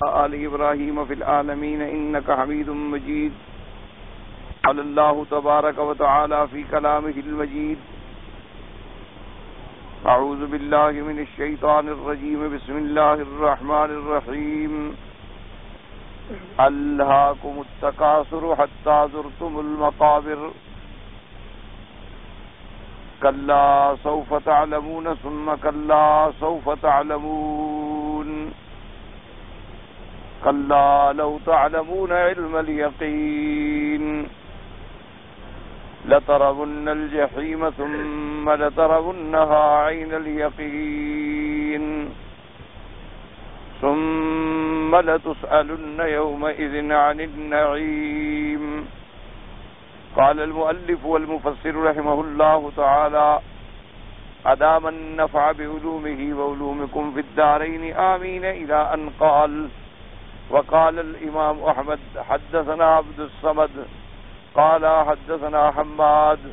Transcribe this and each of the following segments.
آل ابراہیم فی العالمین انک حمید مجید. قال اللہ تبارک و تعالی فی کلامہ المجید. اعوذ باللہ من الشیطان الرجیم. بسم اللہ الرحمن الرحیم. الہاکم التکاثر حتی زرتم المقابر. کلا سوف تعلمون ثم کلا سوف تعلمون. کلا لو تعلمون علم الیقین لترون الجحیم ثم لترونها عین الیقین ثم لتسألن یومئذ عن النعیم. قال المؤلف والمفسر رحمه الله تعالى أدام النفع بعلومه وعلومكم في الدارين آمين إلى أن قال. وقال الإمام أحمد حدثنا عبد الصمد قال حدثنا حماد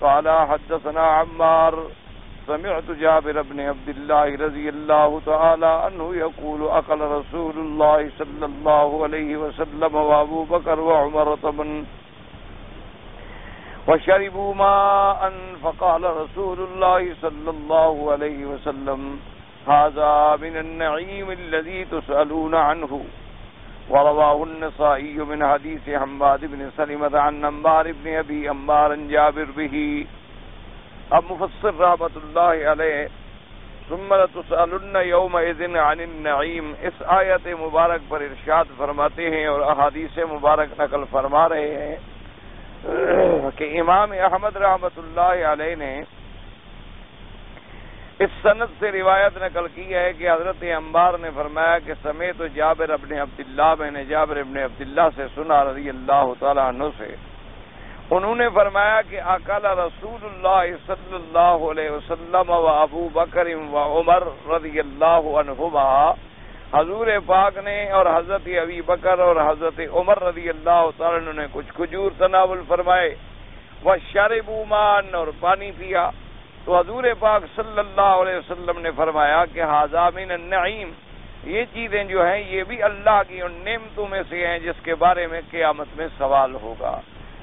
قال حدثنا عمار سمعت جابر بن عبد الله رضي الله تعالى عنه يقول أكل رسول الله صلى الله عليه وسلم وأبو بكر وعمر طبعا وشربوا ماء فقال رسول الله صلى الله عليه وسلم هذا من النعيم الذي تسألون عنه. ورواه النسائي من حديث حماد بن سلمة عن عمار بن أبي عمار جابر به. اب مفسر رحمۃ اللہ علیہ ثم لتسألن يومئذ عن النعيم اس آیت مبارک پر ارشاد فرماتے ہیں اور احادیث مبارک نقل فرما رہے ہیں کہ امام احمد رحمۃ اللہ علیہ نے اس سند سے روایت نقل کی ہے کہ حضرت عمار نے فرمایا کہ سمیت جابر ابن عبداللہ، میں نے جابر ابن عبداللہ سے سنا رضی اللہ تعالیٰ عنہ سے، انہوں نے فرمایا کہ اکل رسول اللہ صلی اللہ علیہ وسلم و ابو بکر و عمر رضی اللہ عنہما، حضور پاک نے اور حضرت ابی بکر اور حضرت عمر رضی اللہ تعالیٰ عنہ نے کچھ کھجور تناول فرمائے. وشربوا ماء اور پانی پیا. تو حضور پاک صلی اللہ علیہ وسلم نے فرمایا کہ ھذا من النعیم، یہ چیزیں جو ہیں یہ بھی اللہ کی ان نعمتوں میں سے ہیں جس کے بارے میں قیامت میں سوال ہوگا.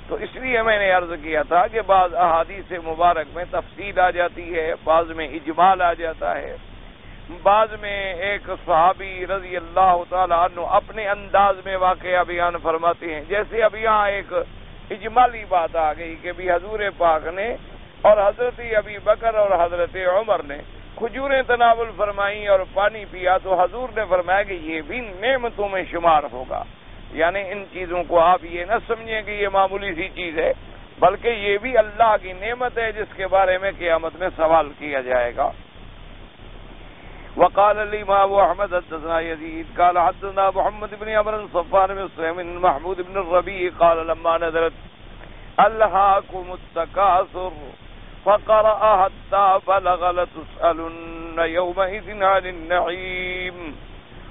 تو اس لیے میں نے عرض کیا تھا کہ بعض احادیث مبارک میں تفصیل آ جاتی ہے، بعض میں اجمال آ جاتا ہے، بعض میں ایک صحابی رضی اللہ تعالیٰ عنہ اپنے انداز میں واقعہ بیان فرماتے ہیں. جیسے اب یہاں ایک اجمالی بات آ گئی کہ بھی حضور پاک نے اور حضرت ابی بکر اور حضرت عمر نے کھجوریں تناول فرمائیں اور پانی پیا، تو حضور نے فرمایا کہ یہ بھی نعمتوں میں شمار ہوگا. یعنی ان چیزوں کو آپ یہ نہ سمجھیں کہ یہ معمولی سی چیز ہے، بلکہ یہ بھی اللہ کی نعمت ہے جس کے بارے میں قیامت میں سوال کیا جائے گا. وقال الامام احمد حدثنا يزيد قال حدثنا محمد بن عمرو صفان بن سليم بن محمود بن الربيع قال لما نزلت الهاكم التكاثر فقرأ حتى بلغ لتسألن يومئذ عن النعيم.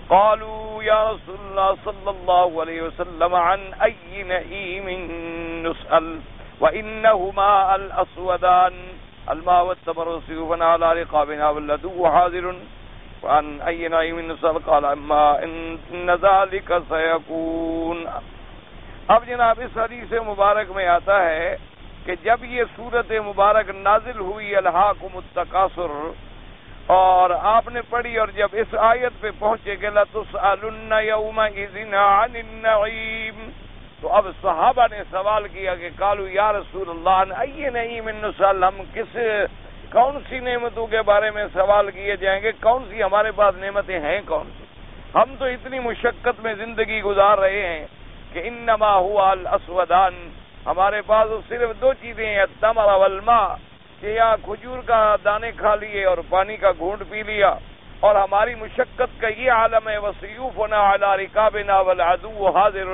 قالوا يا رسول الله صلى الله عليه وسلم عن أي نعيم نسأل وإنهما الأسودان الماء والتمر والسيوف على رقابنا والعدو حاضر وعن أي نعيم نسأل قال أما إن ذلك سيكون. اب جناب اس حدیث مبارک میں آتا ہے کہ جب یہ صورت مبارک نازل ہوئی الہاکم التکاثر اور آپ نے پڑھی اور جب اس آیت پہ پہنچے کہ لتسألن یومئذ عن النعیم، تو اب صحابہ نے سوال کیا کہ قالوا یا رسول اللہ عن ای نعیم نسأل، ہم کون سی نعمتوں کے بارے میں سوال کیے جائیں گے، کون سی ہمارے پاس نعمتیں ہیں، کون سی؟ ہم تو اتنی مشقت میں زندگی گزار رہے ہیں کہ انما ہوا الاسودان، ہمارے پاس صرف دو چیزیں ہیں، التمر والماء، کہ یا کھجور کا دانے کھا لیے اور پانی کا گھونٹ پی لیا، اور ہماری مشقت کا یہ عالم ہے وسیوفنا علی رکابنا والعدو حاضر،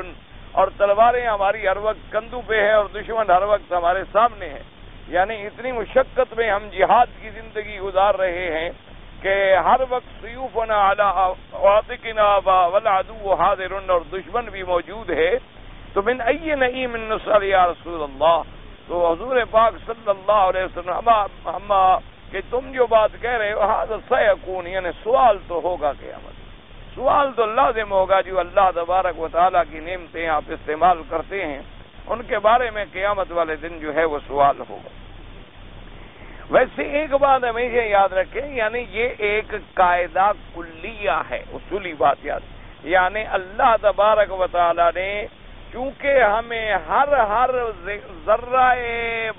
اور تلواریں ہماری ہر وقت کندھوں پہ ہے اور دشمن ہر وقت ہمارے سامنے ہے. یعنی اتنی مشقت میں ہم جہاد کی زندگی گزار رہے ہیں کہ ہر وقت سیوفنا علی عاتقنا والعدو حاضر، اور دشمن بھی موجود ہے. تو من ای نعیم نسأل یا رسول اللہ، تو حضور پاک صلی اللہ علیہ وسلم ہم کہ تم جو بات کہہ رہے ہو هذا سيكون، یعنی سوال تو ہوگا قیامت. سوال تو لازم ہوگا. جو اللہ تبارک و تعالیٰ کی نعمتیں آپ استعمال کرتے ہیں ان کے بارے میں قیامت والے دن جو ہے وہ سوال ہوگا. ویسے ایک بات ہمیشہ یاد رکھیں، یعنی یہ ایک قاعدہ کلیہ ہے، اصولی بات یاد. یعنی اللہ تبارک و تعالیٰ نے چونکہ ہمیں ہر ذرہ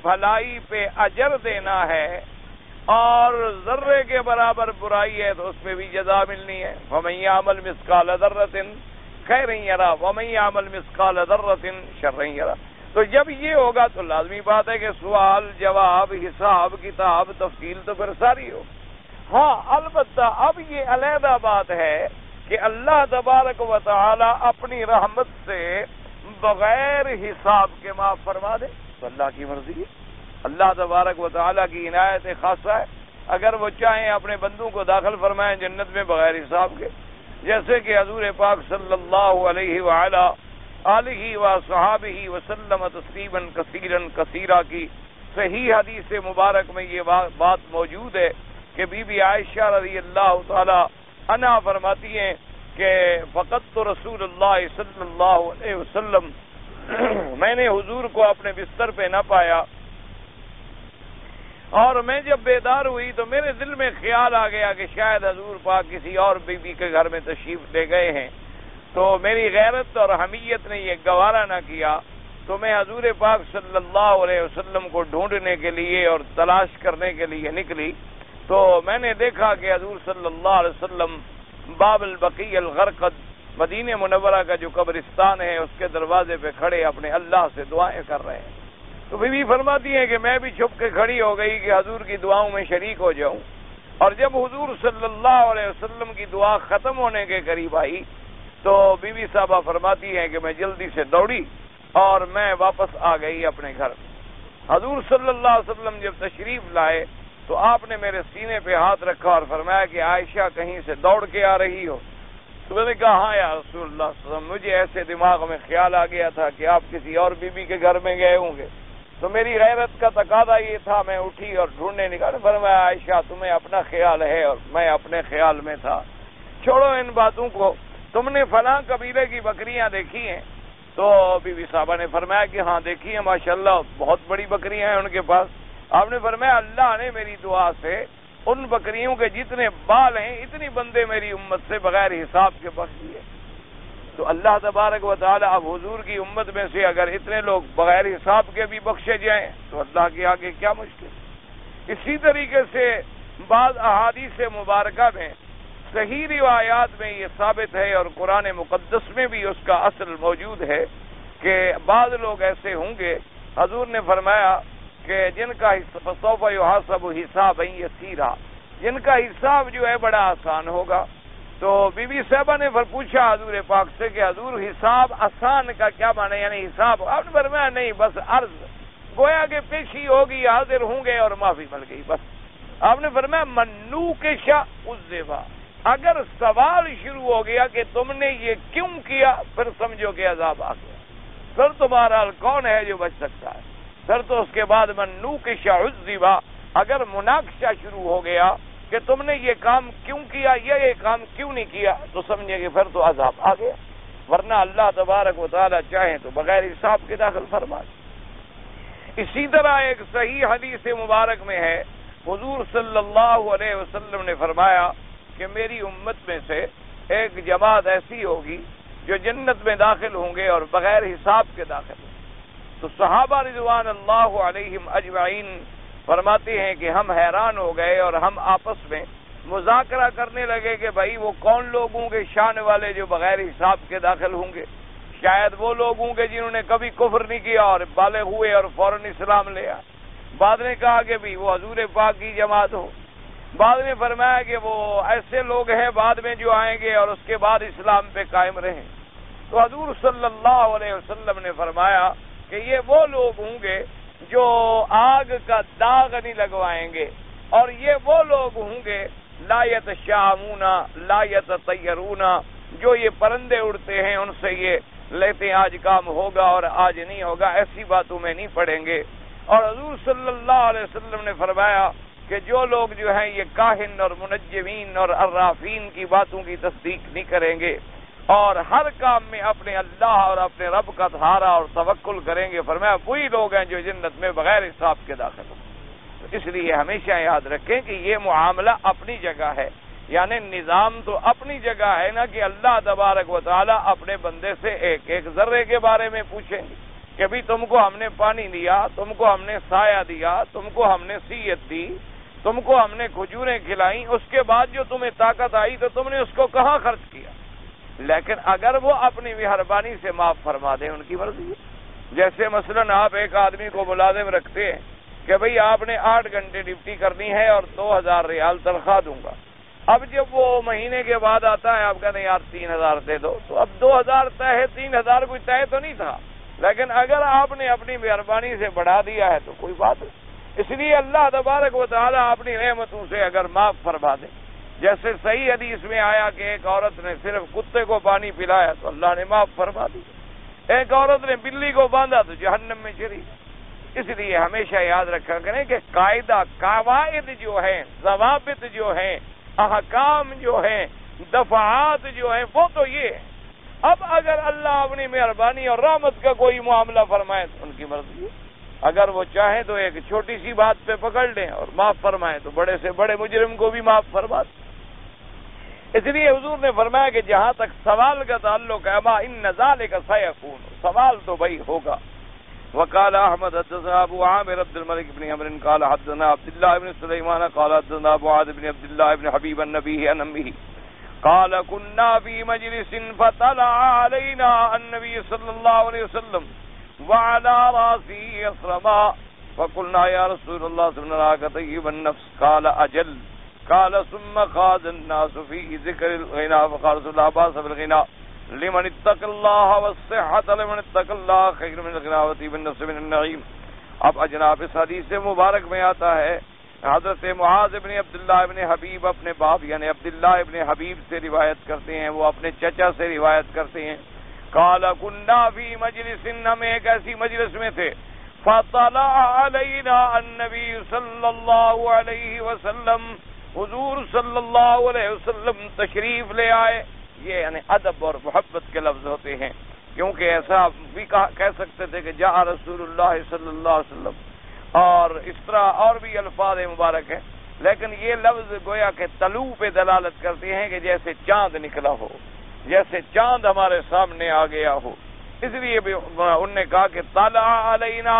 بھلائی پہ اجر دینا ہے اور ذرے کے برابر برائی ہے تو اس پہ بھی جزا ملنی ہے. وَمَن يَعْمَلْ مِثْقَالَ ذَرَّةٍ خَيْرًا يَرَهُ وَمَن يَعْمَلْ مِثْقَالَ ذَرَّةٍ شَرًّا يَرَهُ. تو جب یہ ہوگا تو لازمی بات ہے کہ سوال جواب حساب کتاب تفصیل تو پھر ساری ہو. ہاں البتہ اب یہ علیحدہ بات ہے کہ اللہ تبارک و تعالی اپنی رحمت سے بغیر حساب کے معاف فرما دے تو اللہ کی مرضی ہے. اللہ تبارک و تعالی کی عنایت خاصہ ہے. اگر وہ چاہیں اپنے بندوں کو داخل فرمائیں جنت میں بغیر حساب کے، جیسے کہ حضور پاک صلی اللہ علیہ وآلہ آلہ وصحابہ وسلم تسلیما کثیرا کثیرا کی صحیح حدیث مبارک میں یہ بات موجود ہے کہ بی بی عائشہ رضی اللہ تعالی عنہا فرماتی ہیں کہ فقدت رسول اللہ صلی اللہ علیہ وسلم، میں نے حضور کو اپنے بستر پہ نہ پایا، اور میں جب بیدار ہوئی تو میرے دل میں خیال آ گیا کہ شاید حضور پاک کسی اور بیوی کے گھر میں تشریف لے گئے ہیں. تو میری غیرت اور حمیت نے یہ گوارا نہ کیا تو میں حضور پاک صلی اللہ علیہ وسلم کو ڈھونڈنے کے لیے اور تلاش کرنے کے لیے نکلی. تو میں نے دیکھا کہ حضور صلی اللہ علیہ وسلم باب البقیع الغرقد، مدینہ منورہ کا جو قبرستان ہے اس کے دروازے پہ کھڑے اپنے اللہ سے دعائیں کر رہے ہیں. تو بی بی فرماتی ہیں کہ میں بھی چھپ کے کھڑی ہو گئی کہ حضور کی دعاؤں میں شریک ہو جاؤں. اور جب حضور صلی اللہ علیہ وسلم کی دعا ختم ہونے کے قریب آئی تو بی بی صاحبہ فرماتی ہیں کہ میں جلدی سے دوڑی اور میں واپس آ گئی اپنے گھر. حضور صلی اللہ علیہ وسلم جب تشریف لائے تو آپ نے میرے سینے پہ ہاتھ رکھا اور فرمایا کہ عائشہ کہیں سے دوڑ کے آ رہی ہو؟ تو میں نے کہا ہاں یا رسول اللہ صلی اللہ علیہ وسلم، مجھے ایسے دماغ میں خیال آ گیا تھا کہ آپ کسی اور بیوی کے گھر میں گئے ہوں گے. تو میری غیرت کا تقاضا یہ تھا، میں اٹھی اور ڈھونڈنے نکالا. فرمایا عائشہ تمہیں اپنا خیال ہے اور میں اپنے خیال میں تھا، چھوڑو ان باتوں کو. تم نے فلاں قبیلے کی بکریاں دیکھی ہیں؟ تو بی بی صاحبہ نے فرمایا کہ ہاں دیکھی ہیں، ماشاءاللہ بہت بڑی بکریاں ہیں ان کے پاس. آپ نے فرمایا اللہ نے میری دعا سے ان بکریوں کے جتنے بال ہیں اتنی بندے میری امت سے بغیر حساب کے بخش دیے. تو اللہ تبارک و تعالی اب حضور کی امت میں سے اگر اتنے لوگ بغیر حساب کے بھی بخشے جائیں تو اللہ کے آگے کیا مشکل. اسی طریقے سے بعض احادیث مبارکہ میں صحیح روایات میں یہ ثابت ہے اور قرآن مقدس میں بھی اس کا اصل موجود ہے کہ بعض لوگ ایسے ہوں گے، حضور نے فرمایا کہ جن کا سوف یحاسب حسابا یسیرا، جن کا حساب جو ہے بڑا آسان ہوگا. تو بی بی صاحبہ نے پوچھا حضور پاک سے کہ حضور حساب آسان کا کیا معنی، یعنی حساب؟ آپ نے فرمایا نہیں، بس عرض گویا کہ پیشی ہوگی، حاضر ہوں گے اور معافی مل گئی بس. آپ نے فرمایا منو کے شاہ عذبا، اگر سوال شروع ہو گیا کہ تم نے یہ کیوں کیا پھر سمجھو کہ عذاب آ گیا. پھر تمہارا کون ہے جو بچ سکتا ہے؟ پھر تو اس کے بعد منو کے شاہ عذبا، اگر مناقشہ شروع ہو گیا کہ تم نے یہ کام کیوں کیا یا یہ کام کیوں نہیں کیا تو سمجھے کہ پھر تو عذاب آ گیا. ورنہ اللہ تبارک و تعالی چاہیں تو بغیر حساب کے داخل فرما دے. اسی طرح ایک صحیح حدیث مبارک میں ہے حضور صلی اللہ علیہ وسلم نے فرمایا کہ میری امت میں سے ایک جماعت ایسی ہوگی جو جنت میں داخل ہوں گے اور بغیر حساب کے داخل ہوں گے. تو صحابہ رضوان اللہ علیہم اجمعین فرماتے ہیں کہ ہم حیران ہو گئے اور ہم آپس میں مذاکرہ کرنے لگے کہ بھائی وہ کون لوگ ہوں گے شان والے جو بغیر حساب کے داخل ہوں گے؟ شاید وہ لوگ ہوں گے جنہوں نے کبھی کفر نہیں کیا اور بالغ ہوئے اور فوراً اسلام لے آئے. بعد نے کہا کہ بھی وہ حضور پاک کی جماعت ہو. بعد نے فرمایا کہ وہ ایسے لوگ ہیں بعد میں جو آئیں گے اور اس کے بعد اسلام پہ قائم رہیں. تو حضور صلی اللہ علیہ وسلم نے فرمایا کہ یہ وہ لوگ ہوں گے جو آگ کا داغ نہیں لگوائیں گے، اور یہ وہ لوگ ہوں گے لا یتشامون لا یتطیرون، جو یہ پرندے اڑتے ہیں ان سے یہ لیتے ہیں آج کام ہوگا اور آج نہیں ہوگا، ایسی باتوں میں نہیں پڑیں گے. اور حضور صلی اللہ علیہ وسلم نے فرمایا کہ جو لوگ جو ہیں یہ کاہن اور منجمین اور عرافین کی باتوں کی تصدیق نہیں کریں گے اور ہر کام میں اپنے اللہ اور اپنے رب کا سہارا اور توکل کریں گے، فرمایا وہی لوگ ہیں جو جنت میں بغیر حساب کے داخل ہوں۔ اس لیے ہمیشہ یاد رکھیں کہ یہ معاملہ اپنی جگہ ہے، یعنی نظام تو اپنی جگہ ہے نا، کہ اللہ تبارک و تعالی اپنے بندے سے ایک ایک ذرے کے بارے میں پوچھیں گے کہ بھی تم کو ہم نے پانی دیا، تم کو ہم نے سایہ دیا، تم کو ہم نے صحت دی، تم کو ہم نے کھجوریں کھلائیں، اس کے بعد جو تمہیں طاقت آئی تو تم نے اس کو کہاں خرچ کیا؟ لیکن اگر وہ اپنی مہربانی سے معاف فرما دیں، ان کی مرضی ہے۔ جیسے مثلا آپ ایک آدمی کو ملازم رکھتے ہیں کہ بھئی آپ نے 8 گھنٹے ڈیوٹی کرنی ہے اور 2000 ریال تنخواہ دوں گا۔ اب جب وہ مہینے کے بعد آتا ہے، آپ کہتے ہیں یار 3000 دے دو، تو اب 2000 طے ہے، 3000 کوئی طے تو نہیں تھا، لیکن اگر آپ نے اپنی مہربانی سے بڑھا دیا ہے تو کوئی بات نہیں۔ اس لیے اللہ تبارک و تعالیٰ اپنی نعمتوں سے اگر معاف فرما دے، جیسے صحیح حدیث میں آیا کہ ایک عورت نے صرف کتے کو پانی پلایا تو اللہ نے معاف فرما دیا، ایک عورت نے بلی کو باندھا تو جہنم میں چلی۔ اس لیے ہمیشہ یاد رکھا کریں کہ قاعدہ، قواعد جو ہیں، ضوابط جو ہیں، احکام جو ہیں، دفعات جو ہیں، وہ تو یہ ہے۔ اب اگر اللہ اپنی مہربانی اور رحمت کا کوئی معاملہ فرمائے تو ان کی مرضی ہے، اگر وہ چاہیں تو ایک چھوٹی سی بات پہ پکڑ لیں اور معاف فرمائیں تو بڑے سے بڑے مجرم کو بھی معاف فرما دیں۔ اس لیے حضور نے فرمایا کہ جہاں تک سوال کا تعلق ہے، ما ان ذالک سیکون، سوال تو بھائی ہوگا۔ وقال احمد حدثنا ابو عامر عبد الملك بن عمرو قال حدثنا عبد الله بن سليمان قال حدثنا معاذ بن عبد الله بن حبيب النبي عن امه قال كنا في مجلس فطلع علينا النبي صلى الله عليه وسلم وعلى راسه يصرما فقلنا يا رسول الله سنراك طيب النفس قال اجل قال ثم خاض الناس في ذكر الغنى فقال رسول الله باس بالغنى لمن اتق الله والصحة لمن اتق الله خير من الغنى وطيب النفس من النعيم۔ اب اجناب اس حدیث مبارک میں آتا ہے حضرت معاذ ابن عبداللہ ابن حبیب اپنے باپ یعنی عبداللہ ابن حبیب سے روایت کرتے ہیں، وہ اپنے چچا سے روایت کرتے ہیں، قال كنا في مجلس، ہم ایک ایسی مجلس میں تھے، فطلع علينا النبي صلی اللہ علیہ وسلم، حضور صلی اللہ علیہ وسلم تشریف لے آئے۔ یہ یعنی ادب اور محبت کے لفظ ہوتے ہیں، کیونکہ ایسا بھی کہہ سکتے تھے کہ جاء رسول اللہ صلی اللہ علیہ وسلم، اور اس طرح اور بھی الفاظ مبارک ہیں، لیکن یہ لفظ گویا کہ طلوع پہ دلالت کرتے ہیں کہ جیسے چاند نکلا ہو، جیسے چاند ہمارے سامنے آ گیا ہو۔ اس لیے بھی انہوں نے کہا کہ طلع علینا،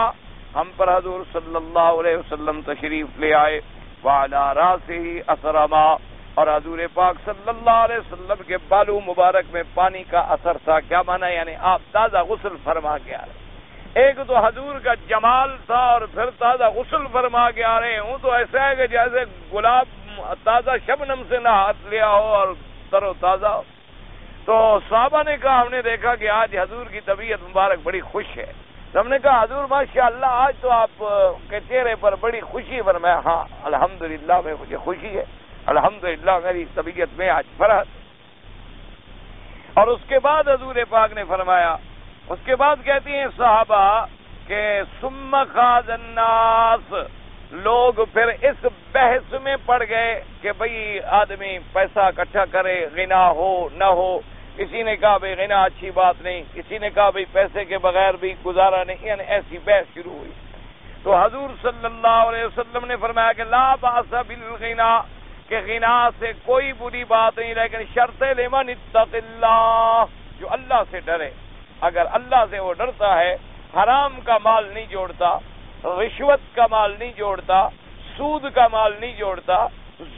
ہم پر حضور صلی اللہ علیہ وسلم تشریف لے آئے، وعلی راسہ اسرما، اور حضور پاک صلی اللہ علیہ وسلم کے بالو مبارک میں پانی کا اثر تھا۔ کیا معنی؟ یعنی آپ تازہ غسل فرما کے آ رہے، ایک تو حضور کا جمال تھا اور پھر تازہ غسل فرما کے آ رہے ہوں تو ایسا ہے کہ جیسے گلاب تازہ شبنم سے نہ ہاتھ لیا ہو اور تر و تازہ ہو۔ تو صحابہ نے کہا، ہم نے دیکھا کہ آج حضور کی طبیعت مبارک بڑی خوش ہے، تو ہم نے کہا حضور ماشاءاللہ آج تو آپ کے چہرے پر بڑی خوشی فرمایا۔ ہاں الحمدللہ میں مجھے خوشی ہے، الحمدللہ میری طبیعت میں آج فرحت۔ اور اس کے بعد حضور پاک نے فرمایا، اس کے بعد کہتی ہیں صحابہ کہ ثم خاض الناس، لوگ پھر اس بحث میں پڑ گئے کہ بھئی آدمی پیسہ اکٹھا کرے، غنا ہو نہ ہو، کسی نے کہا بھئی غنا اچھی بات نہیں، کسی نے کہا بھئی پیسے کے بغیر بھی گزارا نہیں، یعنی ایسی بحث شروع ہوئی۔ تو حضور صلی اللہ علیہ وسلم نے فرمایا کہ لا باس بالغنا، کہ غنا سے کوئی بری بات نہیں، لیکن شرط لمن اتق اللہ، جو اللہ سے ڈرے، اگر اللہ سے وہ ڈرتا ہے، حرام کا مال نہیں جوڑتا، رشوت کا مال نہیں جوڑتا، سود کا مال نہیں جوڑتا،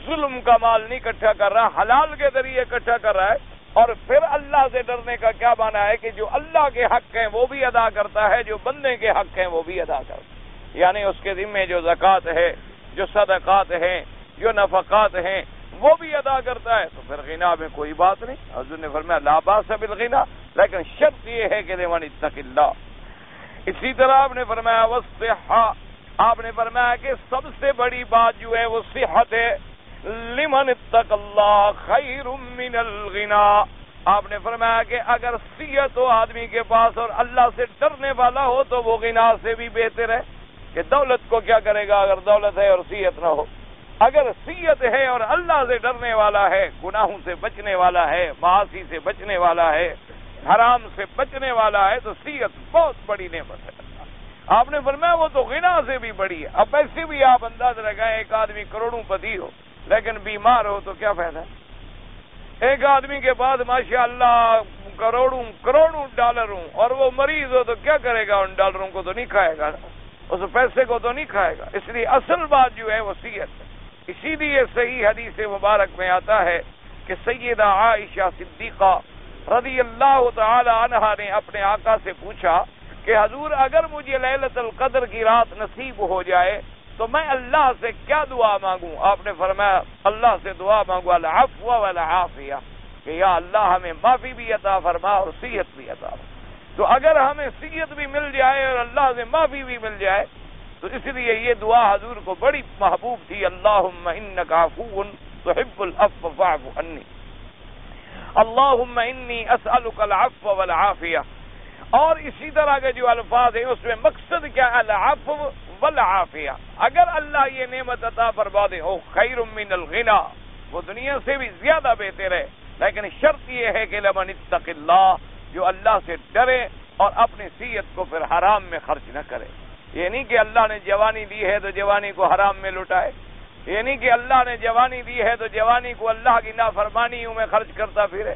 ظلم کا مال نہیں اکٹھا کر رہا، حلال کے ذریعے اکٹھا کر رہا ہے، اور پھر اللہ سے ڈرنے کا کیا معنی ہے کہ جو اللہ کے حق ہیں وہ بھی ادا کرتا ہے، جو بندے کے حق ہیں وہ بھی ادا کرتا ہے، یعنی اس کے ذمے جو زکوٰۃ ہے، جو صدقات ہیں، جو نفقات ہیں وہ بھی ادا کرتا ہے، تو پھر غنا میں کوئی بات نہیں۔ حضور نے فرمایا لا باس بالغنا، لیکن شرط یہ ہے کہ لمن اتق اللہ۔ اسی طرح آپ نے فرمایا والصحہ، آپ نے فرمایا کہ سب سے بڑی بات جو ہے وہ صحت ہے، لمن اتق اللہ خیر من الغنا، آپ نے فرمایا کہ اگر صحت ہو آدمی کے پاس اور اللہ سے ڈرنے والا ہو تو وہ غنا سے بھی بہتر ہے، کہ دولت کو کیا کرے گا اگر دولت ہے اور صحت نہ ہو۔ اگر سیت ہے اور اللہ سے ڈرنے والا ہے، گناہوں سے بچنے والا ہے، معاصی سے بچنے والا ہے، حرام سے بچنے والا ہے، تو سیت بہت بڑی نعمت ہے۔ آپ نے فرمایا وہ تو غنا سے بھی بڑی ہے۔ اب ایسے بھی آپ انداز لگائیں، ایک آدمی کروڑوں پتی ہو لیکن بیمار ہو تو کیا فائدہ؟ ایک آدمی کے پاس ماشاءاللہ کروڑوں ڈالر ہوں اور وہ مریض ہو تو کیا کرے گا؟ ان ڈالروں کو تو نہیں کھائے گا، اس پیسے کو تو نہیں کھائے گا۔ اس لیے اصل بات جو ہے وہ صحت ہے۔ اسی لیے صحیح حدیث مبارک میں آتا ہے کہ سیدہ عائشہ صدیقہ رضی اللہ تعالی عنہا نے اپنے آقا سے پوچھا کہ حضور اگر مجھے لیلۃ القدر کی رات نصیب ہو جائے تو میں اللہ سے کیا دعا مانگوں؟ آپ نے فرمایا اللہ سے دعا مانگو العفو والعافیہ، کہ یا اللہ ہمیں معافی بھی عطا فرما اور صحت بھی عطا فرما۔ تو اگر ہمیں صحت بھی مل جائے اور اللہ سے معافی بھی مل جائے تو اس لیے یہ دعا حضور کو بڑی محبوب تھی، اللہم انک عفو تحب العفو فاعف عنی، اللہم انی اسألک العفو والعافیہ۔ اور اسی طرح کے جو الفاظ ہیں اس میں مقصد کیا ہے؟ العفو والعافیہ۔ اگر اللہ یہ نعمت عطا فرما دے او خیر من الغنا، وہ دنیا سے بھی زیادہ بہتر ہے، لیکن شرط یہ ہے کہ لمن اتق اللہ، جو اللہ سے ڈرے اور اپنی صحت کو پھر حرام میں خرچ نہ کرے۔ یہ نہیں کہ اللہ نے جوانی دی ہے تو جوانی کو حرام میں لٹائے، یہ نہیں کہ اللہ نے جوانی دی ہے تو جوانی کو اللہ کی نافرمانیوں میں خرچ کرتا پھرے۔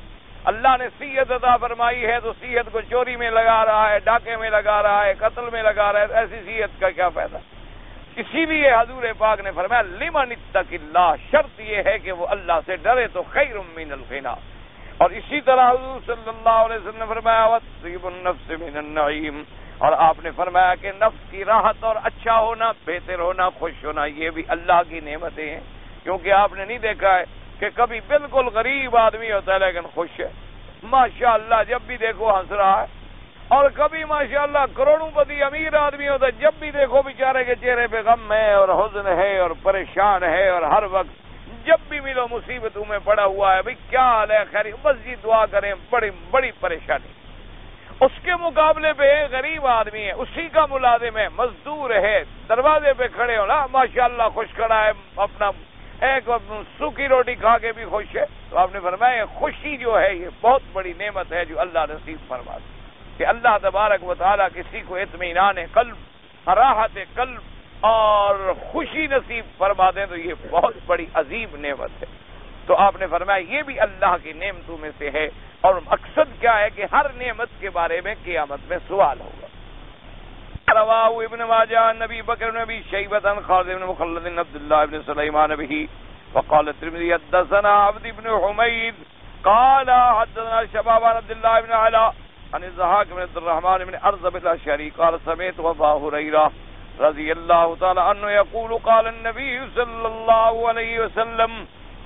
اللہ نے صحت عطا فرمائی ہے تو صحت کو چوری میں لگا رہا ہے، ڈاکے میں لگا رہا ہے، قتل میں لگا رہا ہے، ایسی صحت کا کیا فائدہ؟ اسی لیے حضور پاک نے فرمایا لمن اتق اللہ، شرط یہ ہے کہ وہ اللہ سے ڈرے تو خیر من الغنا۔ اور اسی طرح حضور صلی اللہ علیہ وسلم نے فرمایا وطیب النفس من النعیم، اور آپ نے فرمایا کہ نفس کی راحت اور اچھا ہونا، بہتر ہونا، خوش ہونا، یہ بھی اللہ کی نعمتیں ہیں۔ کیونکہ آپ نے نہیں دیکھا ہے کہ کبھی بالکل غریب آدمی ہوتا ہے لیکن خوش ہے، ماشاءاللہ جب بھی دیکھو ہنس رہا ہے، اور کبھی ماشاءاللہ کروڑوں پتی امیر آدمی ہوتا ہے، جب بھی دیکھو بیچارے کے چہرے پہ غم ہے اور حزن ہے اور پریشان ہے، اور ہر وقت جب بھی ملو مصیبتوں میں پڑا ہوا ہے، بھئی کیا حال ہے، خیر بس جی دعا کریں، بڑی بڑی پریشانی۔ اس کے مقابلے پہ غریب آدمی ہے، اسی کا ملازم ہے، مزدور ہے، دروازے پہ کھڑے ہونا ماشاءاللہ خوش کھڑا ہے، اپنا ایک سوکھی روٹی کھا کے بھی خوش ہے۔ تو آپ نے فرمایا خوشی جو ہے یہ بہت بڑی نعمت ہے جو اللہ نصیب فرما دے، کہ اللہ تبارک و تعالی کسی کو اطمینان قلب، راحت قلب اور خوشی نصیب فرما دیں تو یہ بہت بڑی عظیم نعمت ہے۔ تو آپ نے فرمایا یہ بھی اللہ کی نعمتوں میں سے ہے، اور مقصد کیا ہے کہ ہر نعمت کے بارے میں قیامت میں سوال ہوگا۔ رواہ ابن ماجہ نبی بکر نبی شیبۃ خالد بن مخلد عبد اللہ بن سلیمان به وقال الترمذی حدثنا عبد بن حمید قال حدثنا شباب عبد الله بن علاء عن الضحاك بن عبد الرحمن بن ارزب الاشعري قال سمعت ابا هريره رضي الله تعالى عنه يقول قال النبي صلى الله عليه وسلم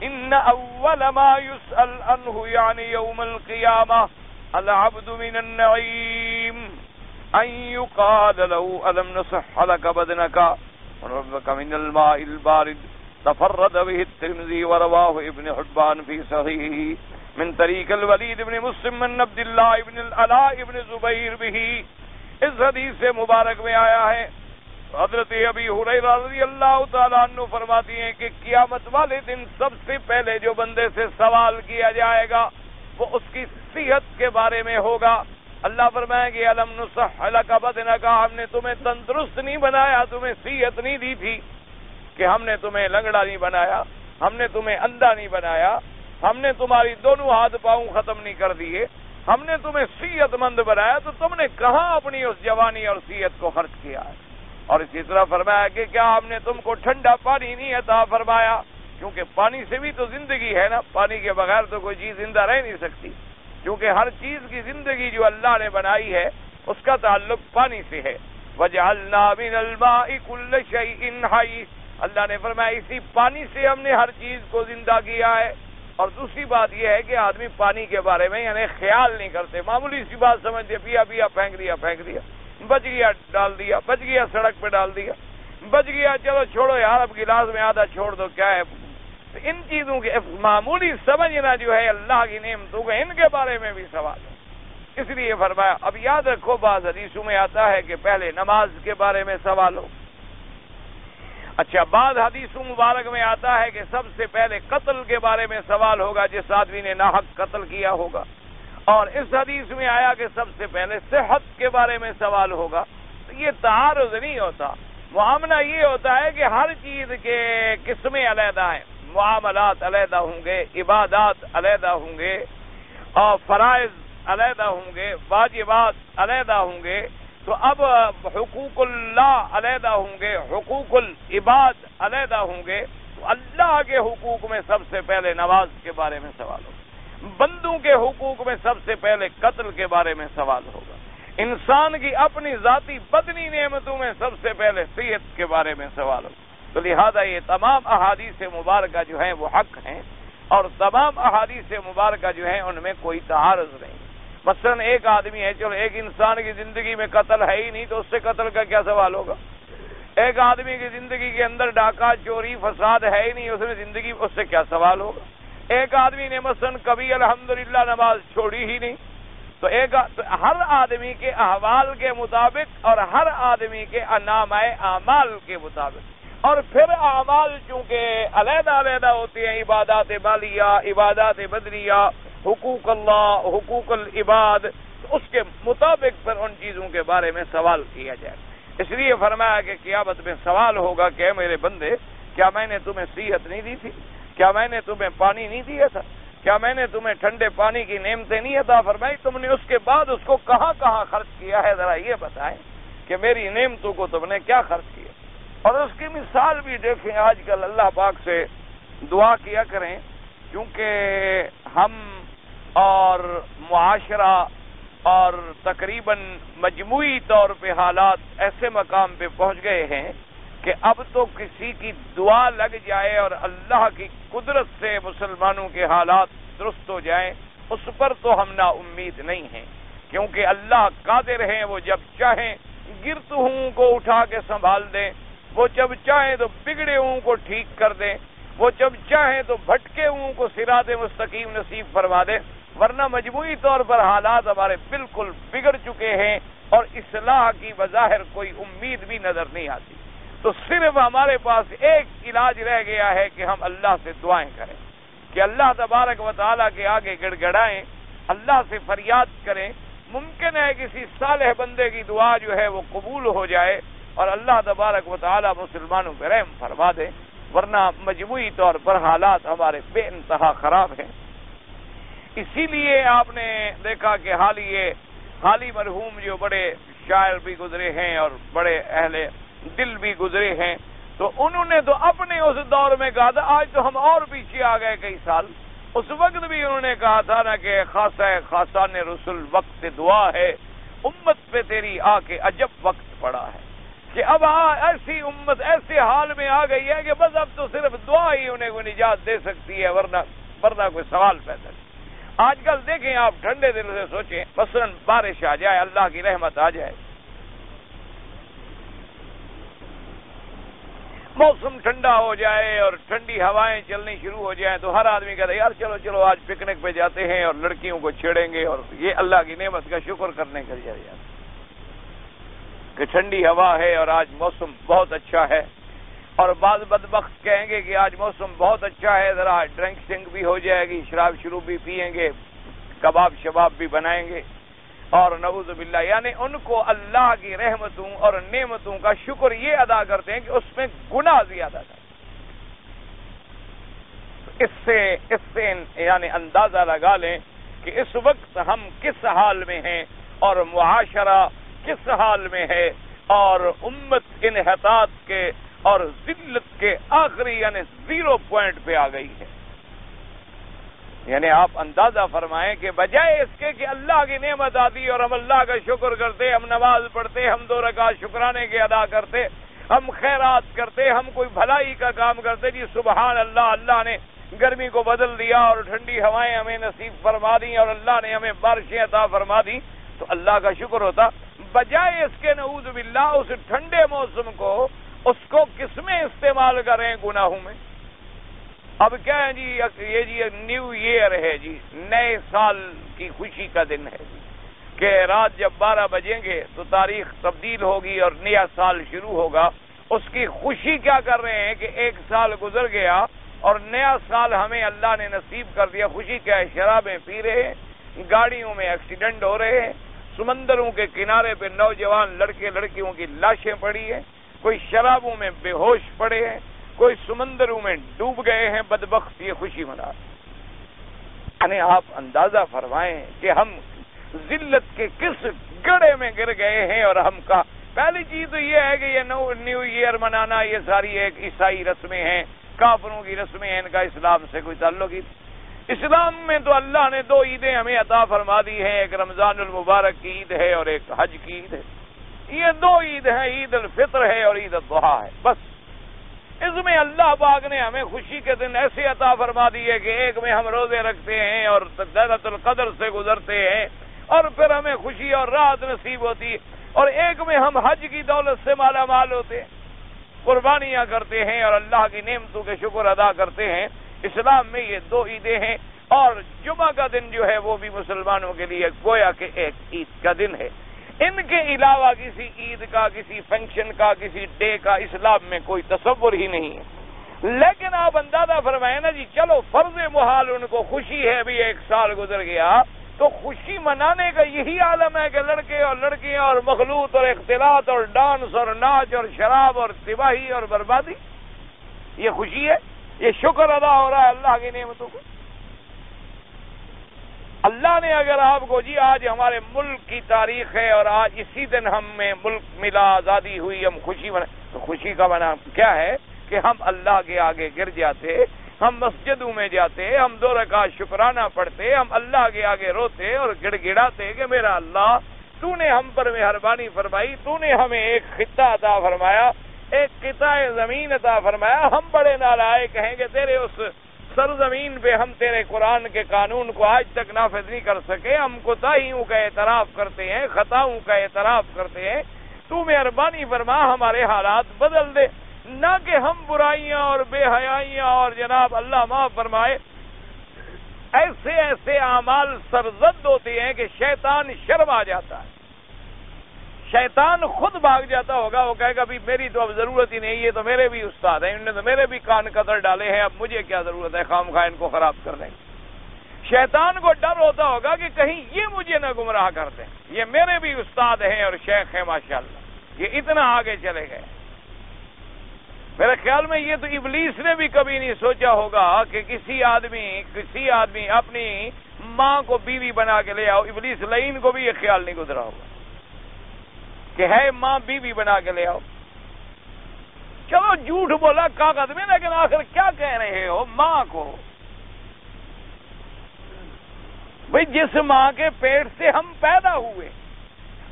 ان اول ما يسأل عنه يعني يوم القيامة العبد من النعيم ان يقال له الم نصح لك بدنك ونرزقك من الماء البارد تفرد به الترمذي ورواه ابن حبان في صحيحه من طریق الولید بن مسلم من عبد اللہ بن العلاء بن زبیر به۔ اس حدیث سے مبارک میں آیا ہے حضرت ابی ہریرہ رضی اللہ تعالیٰ عنہ فرماتی ہیں کہ قیامت والے دن سب سے پہلے جو بندے سے سوال کیا جائے گا وہ اس کی صحت کے بارے میں ہوگا۔ اللہ فرمائے کہ الم نصح لک بدنک، ہم نے تمہیں تندرست نہیں بنایا، تمہیں صحت نہیں دی تھی، کہ ہم نے تمہیں لنگڑا نہیں بنایا، ہم نے تمہیں اندھا نہیں بنایا، ہم نے تمہاری دونوں ہاتھ پاؤں ختم نہیں کر دیے، ہم نے تمہیں صحت مند بنایا، تو تم نے کہاں اپنی اس جوانی اور صحت کو خرچ کیا ہے؟ اور اسی طرح فرمایا کہ کیا ہم نے تم کو ٹھنڈا پانی نہیں عطا فرمایا؟ کیونکہ پانی سے بھی تو زندگی ہے نا، پانی کے بغیر تو کوئی چیز زندہ رہ نہیں سکتی، کیونکہ ہر چیز کی زندگی جو اللہ نے بنائی ہے اس کا تعلق پانی سے ہے۔ وَجَعَلْنَا مِنَ الْمَاءِ كُلَّ شَيْءٍ حَيٍّ، اللہ نے فرمایا اسی پانی سے ہم نے ہر چیز کو زندہ کیا ہے۔ اور دوسری بات یہ ہے کہ آدمی پانی کے بارے میں یعنی خیال نہیں کرتے، معمولی سی بات سمجھتے، پیا پیا پھینک دیا، بچ گیا ڈال دیا، بچ گیا سڑک پہ ڈال دیا، بچ گیا چلو چھوڑو یار اب گلاس میں آدھا چھوڑ دو، کیا ہے۔ ان چیزوں کے معمولی سمجھنا جو ہے اللہ کی نعمتوں کو، ان کے بارے میں بھی سوال ہے۔ اس لیے فرمایا اب یاد رکھو بعض حدیثوں میں آتا ہے کہ پہلے نماز کے بارے میں سوال ہو، اچھا، بعض حدیثوں مبارک میں آتا ہے کہ سب سے پہلے قتل کے بارے میں سوال ہوگا جس آدمی نے ناحق قتل کیا ہوگا، اور اس حدیث میں آیا کہ سب سے پہلے صحت کے بارے میں سوال ہوگا۔ تو یہ تعارض نہیں ہوتا، معاملہ یہ ہوتا ہے کہ ہر چیز کے قسمیں علیحدہ ہیں، معاملات علیحدہ ہوں گے، عبادات علیحدہ ہوں گے، اور فرائض علیحدہ ہوں گے، واجبات علیحدہ ہوں گے۔ تو اب حقوق اللہ علیحدہ ہوں گے، حقوق العباد علیحدہ ہوں گے۔ تو اللہ کے حقوق میں سب سے پہلے نماز کے بارے میں سوال ہوگا، بندوں کے حقوق میں سب سے پہلے قتل کے بارے میں سوال ہوگا، انسان کی اپنی ذاتی بدنی نعمتوں میں سب سے پہلے صحت کے بارے میں سوال ہوگا۔ تو لہذا یہ تمام احادیث مبارکہ جو ہیں وہ حق ہیں، اور تمام احادیث مبارکہ جو ہیں ان میں کوئی تعارض نہیں۔ مثلا ایک آدمی ہے، چلو ایک انسان کی زندگی میں قتل ہے ہی نہیں تو اس سے قتل کا کیا سوال ہوگا؟ ایک آدمی کی زندگی کے اندر ڈاکہ چوری فساد ہے ہی نہیں، اس نے زندگی اس سے کیا سوال ہوگا؟ ایک آدمی نے مثلا کبھی الحمدللہ نماز چھوڑی ہی نہیں، تو ہر آدمی کے احوال کے مطابق اور ہر آدمی کے نامہ اعمال کے مطابق، اور پھر اعمال چونکہ علیحدہ علیحدہ ہوتے ہیں، عبادات مالیہ، عبادات بدنیہ، حقوق اللہ، حقوق العباد، تو اس کے مطابق پھر ان چیزوں کے بارے میں سوال کیا جائے۔ اس لیے فرمایا کہ قیامت میں سوال ہوگا کہ اے میرے بندے، کیا میں نے تمہیں صحت نہیں دی تھی؟ کیا میں نے تمہیں پانی نہیں دیا تھا؟ کیا میں نے تمہیں ٹھنڈے پانی کی نعمتیں نہیں عطا فرمائی؟ تم نے اس کے بعد اس کو کہاں کہاں خرچ کیا ہے؟ ذرا یہ بتائیں کہ میری نعمتوں کو تم نے کیا خرچ کیا؟ اور اس کی مثال بھی دیکھیں، آج کل اللہ پاک سے دعا کیا کریں، کیونکہ ہم اور معاشرہ اور تقریباً مجموعی طور پہ حالات ایسے مقام پہ پہنچ گئے ہیں کہ اب تو کسی کی دعا لگ جائے اور اللہ کی قدرت سے مسلمانوں کے حالات درست ہو جائیں، اس پر تو ہم نا امید نہیں ہیں، کیونکہ اللہ قادر ہیں، وہ جب چاہیں گرت ہوں کو اٹھا کے سنبھال دیں، وہ جب چاہیں تو بگڑے ہوں کو ٹھیک کر دیں، وہ جب چاہیں تو بھٹکے ہوں کو صراط مستقیم نصیب فرما دیں، ورنہ مجموعی طور پر حالات ہمارے بالکل بگڑ چکے ہیں اور اصلاح کی بظاہر کوئی امید بھی نظر نہیں آتی۔ تو صرف ہمارے پاس ایک علاج رہ گیا ہے کہ ہم اللہ سے دعائیں کریں، کہ اللہ تبارک و تعالیٰ کے آگے گڑ گڑائیں، اللہ سے فریاد کریں۔ ممکن ہے کسی صالح بندے کی دعا جو ہے وہ قبول ہو جائے اور اللہ تبارک و تعالیٰ مسلمانوں پہ رحم فرما دے، ورنہ مجموعی طور پر حالات ہمارے بے انتہا خراب ہیں۔ اسی لیے آپ نے دیکھا کہ حالی مرحوم جو بڑے شاعر بھی گزرے ہیں اور بڑے اہل دل بھی گزرے ہیں، تو انہوں نے تو اپنے اس دور میں کہا تھا، آج تو ہم اور پیچھے آ گئے کئی سال، اس وقت بھی انہوں نے کہا تھا نا کہ خاصان رسول وقت دعا ہے، امت پہ تیری آ کے عجب وقت پڑا ہے، کہ اب ایسی امت ایسے حال میں آ گئی ہے کہ بس اب تو صرف دعا ہی انہیں کو نجات دے سکتی ہے، ورنہ کوئی سوال پیدا نہیں۔ آج کل دیکھیں آپ ٹھنڈے دل سے سوچیں، مثلا بارش آ جائے، اللہ کی رحمت آ جائے، موسم ٹھنڈا ہو جائے اور ٹھنڈی ہوائیں چلنی شروع ہو جائیں تو ہر آدمی کہتا ہے یار چلو آج پکنک پہ جاتے ہیں اور لڑکیوں کو چھیڑیں گے، اور یہ اللہ کی نعمت کا شکر کرنے کے لیے کہ ٹھنڈی ہوا ہے اور آج موسم بہت اچھا ہے، اور بعض بدبخت کہیں گے کہ آج موسم بہت اچھا ہے، ذرا ڈرنک بھی ہو جائے گی، شراب شروع بھی پئیں گے، کباب شباب بھی بنائیں گے، اور نعوذ باللہ، یعنی ان کو اللہ کی رحمتوں اور نعمتوں کا شکر یہ ادا کرتے ہیں کہ اس میں گناہ زیادہ تھا۔ اس سے یعنی اندازہ لگا لیں کہ اس وقت ہم کس حال میں ہیں اور معاشرہ کس حال میں ہے، اور امت انحطاط کے اور ذلت کے آخری یعنی 0 پوائنٹ پہ آ گئی ہے۔ یعنی آپ اندازہ فرمائیں کہ بجائے اس کے کہ اللہ کی نعمت آتی اور ہم اللہ کا شکر کرتے، ہم نماز پڑھتے، ہم 2 رکعت شکرانے کے ادا کرتے، ہم خیرات کرتے، ہم کوئی بھلائی کا کام کرتے، جی سبحان اللہ، اللہ نے گرمی کو بدل دیا اور ٹھنڈی ہوائیں ہمیں نصیب فرما دی اور اللہ نے ہمیں بارشیں عطا فرما دی، تو اللہ کا شکر ہوتا۔ بجائے اس کے نعوذ باللہ اس ٹھنڈے موسم کو اس کو کس میں استعمال کریں؟ گناہوں میں۔ اب کیا ہے جی، یہ جی نیو ایئر ہے جی، نئے سال کی خوشی کا دن ہے جی، کہ رات جب 12 بجیں گے تو تاریخ تبدیل ہوگی اور نیا سال شروع ہوگا، اس کی خوشی کیا کر رہے ہیں کہ ایک سال گزر گیا اور نیا سال ہمیں اللہ نے نصیب کر دیا. خوشی کیا ہے؟ شرابیں پی رہے ہیں، گاڑیوں میں ایکسیڈنٹ ہو رہے ہیں، سمندروں کے کنارے پہ نوجوان لڑکے لڑکیوں کی لاشیں پڑی ہیں، کوئی شرابوں میں بے ہوش پڑے ہیں، کوئی سمندروں میں ڈوب گئے ہیں. بدبخت یہ خوشی منا رہے ہیں. یعنی آپ اندازہ فرمائیں کہ ہم ذلت کے کس گڑھے میں گر گئے ہیں. اور ہم کا پہلی چیز تو یہ ہے کہ یہ نیو ایئر منانا یہ ساری ایک عیسائی رسمیں ہیں، کافروں کی رسمیں ہیں، ان کا اسلام سے کوئی تعلق ہی نہیں. اسلام میں تو اللہ نے 2 عیدیں ہمیں عطا فرما دی ہیں، ایک رمضان المبارک کی عید ہے اور ایک حج کی عید ہے. یہ 2 عید ہیں، عید الفطر ہے اور عید الاضحیٰ ہے. بس اس میں اللہ پاک نے ہمیں خوشی کے دن ایسے عطا فرما دی ہے کہ ایک میں ہم روزے رکھتے ہیں اور لیلۃ القدر سے گزرتے ہیں اور پھر ہمیں خوشی اور راحت نصیب ہوتی ہے، اور ایک میں ہم حج کی دولت سے مالا مال ہوتے ہیں، قربانیاں کرتے ہیں اور اللہ کی نعمتوں کے شکر ادا کرتے ہیں. اسلام میں یہ 2 عیدیں ہیں، اور جمعہ کا دن جو ہے وہ بھی مسلمانوں کے لیے گویا کہ ایک عید کا دن ہے. ان کے علاوہ کسی عید کا، کسی فنکشن کا، کسی ڈے کا اسلام میں کوئی تصور ہی نہیں ہے. لیکن آپ اندازہ فرمائیں نا جی، چلو فرض محال ان کو خوشی ہے بھی ایک سال گزر گیا، تو خوشی منانے کا یہی عالم ہے کہ لڑکے اور لڑکیاں اور مخلوط اور اختلاط اور ڈانس اور ناچ اور شراب اور تباہی اور بربادی، یہ خوشی ہے؟ یہ شکر ادا ہو رہا ہے اللہ کی نعمتوں کو؟ اللہ نے اگر آپ کو جی آج ہمارے ملک کی تاریخ ہے اور آج اسی دن ہمیں ملک ملا، آزادی ہوئی، ہم خوشی منائیں، تو خوشی کا معنی کیا ہے کہ ہم اللہ کے آگے گر جاتے، ہم مسجدوں میں جاتے، ہم 2 رکعت شکرانہ پڑھتے، ہم اللہ کے آگے روتے اور گڑ گڑاتے کہ میرا اللہ تو نے ہم پر مہربانی فرمائی، تو نے ہمیں ایک خطہ عطا فرمایا، ایک قطع زمین عطا فرمایا. ہم بڑے نالائق ہیں کہ تیرے اس سرزمین پہ ہم تیرے قرآن کے قانون کو آج تک نافذ نہیں کر سکے. ہم کوتاہیوں کا اعتراف کرتے ہیں، خطاؤں کا اعتراف کرتے ہیں. تو مہربانی فرما ہمارے حالات بدل دے، نہ کہ ہم برائیاں اور بے حیائیاں اور جناب اللہ معاف فرمائے ایسے ایسے اعمال سرزد ہوتے ہیں کہ شیطان شرم آ جاتا ہے. شیطان خود بھاگ جاتا ہوگا، وہ کہے گا بھی میری تو اب ضرورت ہی نہیں، یہ تو میرے بھی استاد ہیں، انہوں نے تو میرے بھی کان قطر ڈالے ہیں، اب مجھے کیا ضرورت ہے خام خواہ ان کو خراب کر دیں. شیطان کو ڈر ہوتا ہوگا کہ کہیں یہ مجھے نہ گمراہ کر دیں، یہ میرے بھی استاد ہیں اور شیخ ہیں ماشاءاللہ، یہ اتنا آگے چلے گئے. میرے خیال میں یہ تو ابلیس نے بھی کبھی نہیں سوچا ہوگا کہ کسی آدمی اپنی ماں کو بیوی بنا کے لے آؤ. ابلیس لعین کو بھی یہ خیال نہیں گزرا ہوگا کہ ہے ماں بیوی بنا کے لے آؤ. چلو جھوٹ بولا کاغذ میں، لیکن آخر کیا کہہ رہے ہو ماں کو؟ بھئی جس ماں کے پیٹ سے ہم پیدا ہوئے،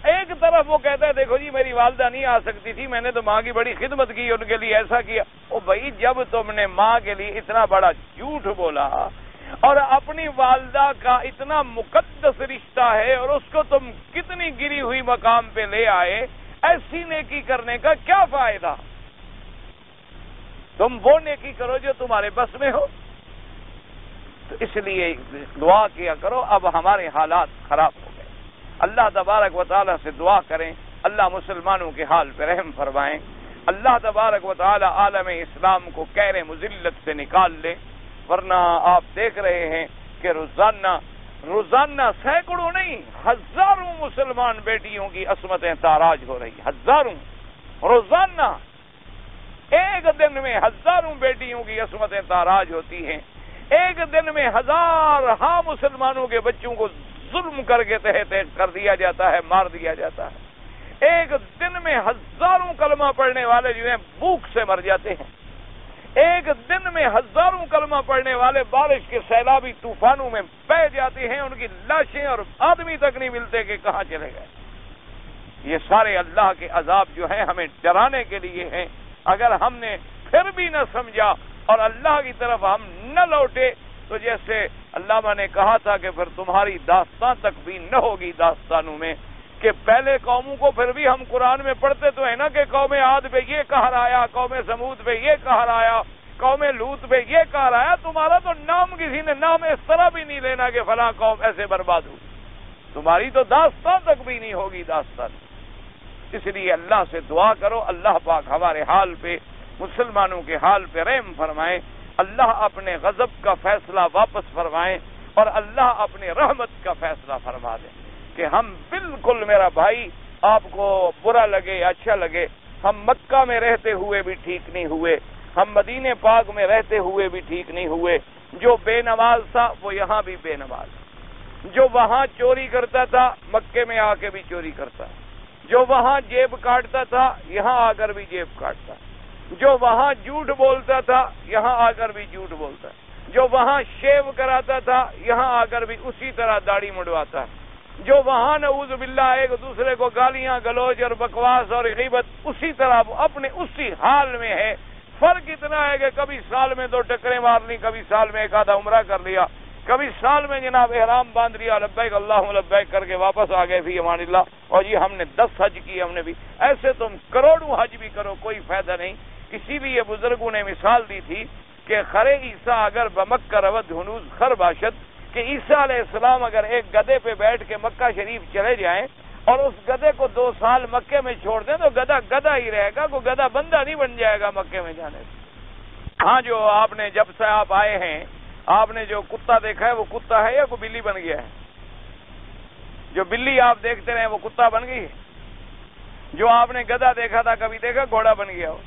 ایک طرف وہ کہتا ہے دیکھو جی میری والدہ نہیں آ سکتی تھی، میں نے تو ماں کی بڑی خدمت کی، ان کے لیے ایسا کیا. او بھائی جب تم نے ماں کے لیے اتنا بڑا جھوٹ بولا اور اپنی والدہ کا اتنا مقدس رشتہ ہے اور اس کو تم کتنی گری ہوئی مقام پہ لے آئے، ایسی نیکی کرنے کا کیا فائدہ؟ تم وہ نیکی کرو جو تمہارے بس میں ہو. تو اس لیے دعا کیا کرو. اب ہمارے حالات خراب ہو گئے، اللہ تبارک و تعالی سے دعا کریں اللہ مسلمانوں کے حال پہ رحم فرمائیں. اللہ تبارک و تعالی عالم اسلام کو کہر مذلت سے نکال لے، ورنہ آپ دیکھ رہے ہیں کہ روزانہ سینکڑوں نہیں ہزاروں مسلمان بیٹیوں کی عصمتیں تاراج ہو رہی، ہزاروں روزانہ، ایک دن میں ہزاروں بیٹیوں کی عصمتیں تاراج ہوتی ہیں. ایک دن میں ہزاروں مسلمانوں کے بچوں کو ظلم کر کے تحت کر دیا جاتا ہے، مار دیا جاتا ہے. ایک دن میں ہزاروں کلمہ پڑھنے والے جو ہیں بھوک سے مر جاتے ہیں. ایک دن میں ہزاروں کلمہ پڑھنے والے بارش کے سیلابی طوفانوں میں بہہ جاتے ہیں، ان کی لاشیں اور آدمی تک نہیں ملتے کہ کہاں چلے گئے. یہ سارے اللہ کے عذاب جو ہیں ہمیں ڈرانے کے لیے ہیں. اگر ہم نے پھر بھی نہ سمجھا اور اللہ کی طرف ہم نہ لوٹے تو جیسے علامہ نے کہا تھا کہ پھر تمہاری داستان تک بھی نہ ہوگی داستانوں میں، کہ پہلے قوموں کو پھر بھی ہم قرآن میں پڑھتے تو ہے نا کہ قوم عاد پہ یہ قہر آیا، قوم سمود پہ یہ قہر آیا، قوم لوط پہ یہ قہر آیا. تمہارا تو نام کسی نے نام اس طرح بھی نہیں لینا کہ فلاں قوم ایسے برباد ہوئی. تمہاری تو داستان تک بھی نہیں ہوگی داستان. اس لیے اللہ سے دعا کرو، اللہ پاک ہمارے حال پہ، مسلمانوں کے حال پہ رحم فرمائے، اللہ اپنے غضب کا فیصلہ واپس فرمائے اور اللہ اپنے رحمت کا فیصلہ فرما دے کہ ہم بالکل، میرا بھائی آپ کو برا لگے یا اچھا لگے، ہم مکہ میں رہتے ہوئے بھی ٹھیک نہیں ہوئے، ہم مدینہ پاک میں رہتے ہوئے بھی ٹھیک نہیں ہوئے۔ جو بے نماز تھا وہ یہاں بھی بے نماز، جو وہاں چوری کرتا تھا مکے میں آ کے بھی چوری کرتا، جو وہاں جیب کاٹتا تھا یہاں آ کر بھی جیب کاٹتا، جو وہاں جھوٹ بولتا تھا یہاں آ کر بھی جھوٹ بولتا، جو وہاں شیو کراتا تھا یہاں آ کر بھی اسی طرح داڑھی مڑواتا، جو وہاں نعوذ باللہ ایک دوسرے کو گالیاں گلوچ اور بکواس اور غیبت، اسی طرح وہ اپنے اسی حال میں ہے۔ فرق اتنا ہے کہ کبھی سال میں 2 ٹکریں مار لی، کبھی سال میں 1 آدھا عمرہ کر لیا، کبھی سال میں جناب احرام باندھ لیا، لبیک اللہم لبیک کر کے واپس آ گئے فی امان اللہ، اور جی ہم نے 10 حج کی، ہم نے بھی ایسے تم کروڑوں حج بھی کرو کوئی فائدہ نہیں۔ اسی لیے بزرگوں نے مثال دی تھی کہ خرے عیسیٰ اگر بمکہ رود ہنوز خر باشد، کہ عیسیٰ علیہ السلام اگر ایک گدھے پہ بیٹھ کے مکہ شریف چلے جائیں اور اس گدھے کو 2 سال مکے میں چھوڑ دیں تو گدھا گدھا ہی رہے گا، کوئی گدھا بندہ نہیں بن جائے گا مکے میں جانے سے۔ ہاں، جو آپ نے جب سے آپ آئے ہیں آپ نے جو کتا دیکھا ہے وہ کتا ہے یا کوئی بلی بن گیا ہے؟ جو بلی آپ دیکھتے رہے وہ کتا بن گئی ہے؟ جو آپ نے گدھا دیکھا تھا کبھی دیکھا گھوڑا بن گیا ہو؟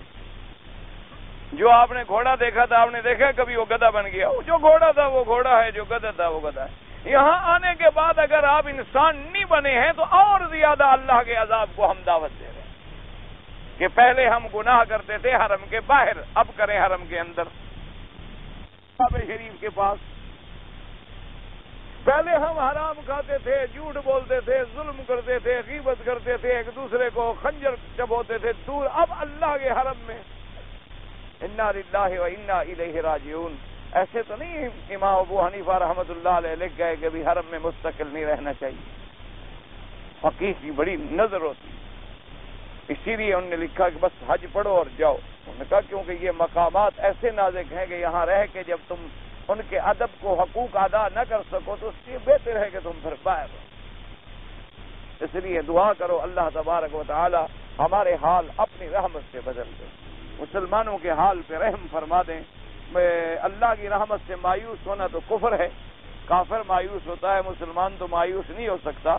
جو آپ نے گھوڑا دیکھا تھا آپ نے دیکھا کبھی وہ گدھا بن گیا ہو؟ جو گھوڑا تھا وہ گھوڑا ہے، جو گدھا تھا وہ گدھا ہے۔ یہاں آنے کے بعد اگر آپ انسان نہیں بنے ہیں تو اور زیادہ اللہ کے عذاب کو ہم دعوت دے رہے ہیں کہ پہلے ہم گناہ کرتے تھے حرم کے باہر، اب کریں حرم کے اندر، کعبہ شریف کے پاس۔ پہلے ہم حرام کھاتے تھے، جھوٹ بولتے تھے، ظلم کرتے تھے، غیبت کرتے تھے، ایک دوسرے کو خنجر چبوتے تھے دور، اب اللہ کے حرم میں انا للہ و انا الیہ راجعون۔ ایسے تو نہیں امام ابو حنیفہ رحمۃ اللہ علیہ لکھ گئے کہ بھی حرم میں مستقل نہیں رہنا چاہیے، فقیہ کی بڑی نظر ہوتی، اسی لیے انہوں نے لکھا کہ بس حج پڑھو اور جاؤ۔ انہوں نے کہا کیونکہ یہ مقامات ایسے نازک ہیں کہ یہاں رہ کے جب تم ان کے ادب کو حقوق ادا نہ کر سکو تو اس لیے بہتر ہے کہ تم پھر باہر ہو۔ اس لیے دعا کرو اللہ تبارک و تعالی ہمارے حال اپنی رحمت سے بدل دے، مسلمانوں کے حال پہ رحم فرما دیں۔ اللہ کی رحمت سے مایوس ہونا تو کفر ہے، کافر مایوس ہوتا ہے، مسلمان تو مایوس نہیں ہو سکتا،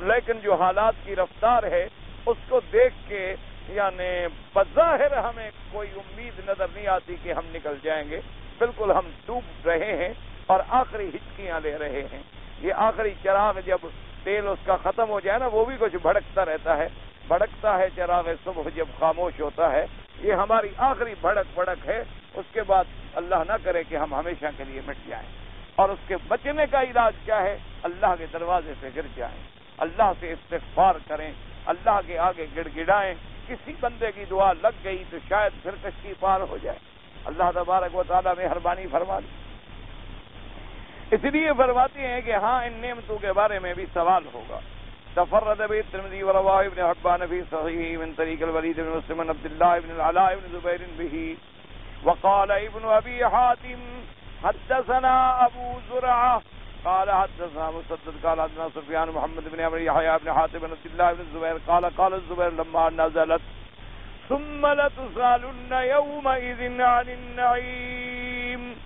لیکن جو حالات کی رفتار ہے اس کو دیکھ کے یعنی بظاہر ہمیں کوئی امید نظر نہیں آتی کہ ہم نکل جائیں گے، بالکل ہم ڈوب رہے ہیں اور آخری ہچکیاں لے رہے ہیں۔ یہ آخری چراغ جب تیل اس کا ختم ہو جائے نا وہ بھی کچھ بھڑکتا رہتا ہے، بھڑکتا ہے چراغ صبح جب خاموش ہوتا ہے، یہ ہماری آخری بھڑک ہے۔ اس کے بعد اللہ نہ کرے کہ ہم ہمیشہ کے لیے مٹ جائیں، اور اس کے بچنے کا علاج کیا ہے؟ اللہ کے دروازے سے گر جائیں، اللہ سے استغفار کریں، اللہ کے آگے گڑ گڑائیں۔ کسی بندے کی دعا لگ گئی تو شاید پھر کشتی پار ہو جائے، اللہ تبارک و تعالیٰ مہربانی فرما دے۔ اس لیے فرماتے ہیں کہ ہاں ان نعمتوں کے بارے میں بھی سوال ہوگا۔ تفرد به الترمذي ورواه ابن حبان في صحيحه من طريق الوليد بن مسلم بن عبد الله بن العلاء بن زبير به، وقال ابن ابي حاتم حدثنا ابو زرعه قال حدثنا مسدد قال حدثنا سفيان محمد بن عمرو يحيى بن حاتم بن عبد الله بن الزبير قال الزبير لما نزلت ثم لتسالن يومئذ عن النعيم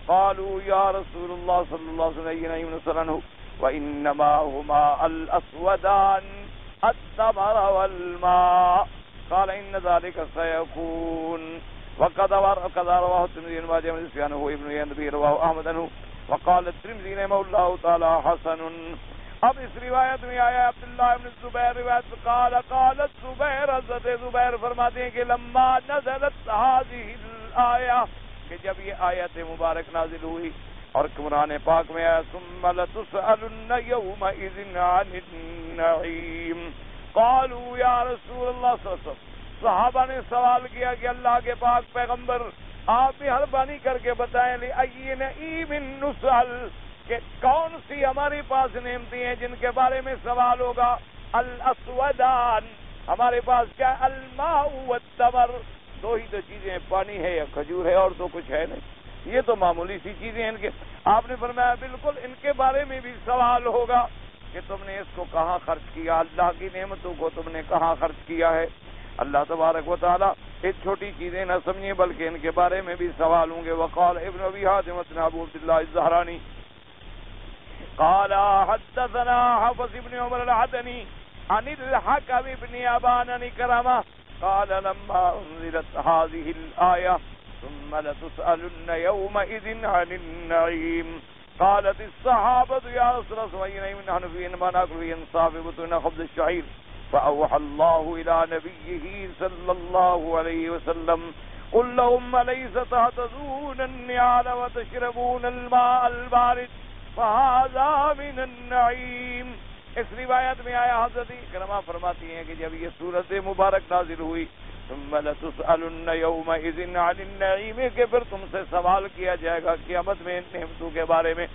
قالوا يا رسول الله صلى الله عليه وسلم وإنما هما الأسودان التمر والماء قال إن ذلك سيكون وقد رواه الترمذي بن ماجه بن سفيان هو ابن ينبي رواه أحمد عنه وقال الترمذي رحمه الله تعالى حسن۔ اب اس روایت میں آیا عبداللہ ابن الزبیر روایت قال الزبیر، حضرت زبیر فرماتے ہیں کہ لما نزلت هذه الآیہ، کہ جب یہ آیت مبارک نازل ہوئی اور قرآن پاک میں آیا ثم لتسألن یومئذ عن النعیم قالوا یا رسول اللہ صلی اللہ علیہ وسلم، صحابہ نے سوال کیا کہ اللہ کے پاک پیغمبر آپ مہربانی کر کے بتائیں لأی نعیم نسأل، کہ کون سی ہمارے پاس نعمتیں ہیں جن کے بارے میں سوال ہوگا؟ الاسودان، ہمارے پاس کیا؟ الماء والتمر، دو ہی تو چیزیں، پانی ہے یا کھجور ہے، اور تو کچھ ہے نہیں، یہ تو معمولی سی چیزیں ہیں ان کے۔ آپ نے فرمایا بالکل ان کے بارے میں بھی سوال ہوگا کہ تم نے اس کو کہاں خرچ کیا، اللہ کی نعمتوں کو تم نے کہاں خرچ کیا ہے۔ اللہ تبارک و تعالیٰ ایک چھوٹی چیزیں نہ سمجھیں بلکہ ان کے بارے میں بھی سوال ہوں گے۔ وقال ابن ابی حاتم ابو عبداللہ الزہرانی قال حدثنا حفص بن عمر العدني عن الحكم بن ابان كرمه قال لما انزلت هذه الآية ثم لتسألن يومئذ عن النعيم قالت الصحابة يا رسول الله نحن في ما نأكل في انصاف بطون خبز الشعير فأوحى الله إلى نبيه صلى الله عليه وسلم قل لهم ليس تهتزون النعال وتشربون الماء البارد فهذا من النعيم۔ اس روایت میں آیا حضرت کرما فرماتی ہیں کہ جب یہ سورت مبارک نازل ہوئی ثم لتسألن يومئذ عن النعيم کہ پھر تم سے سوال کیا جائے گا قیامت میں نعمتوں کے بارے میں۔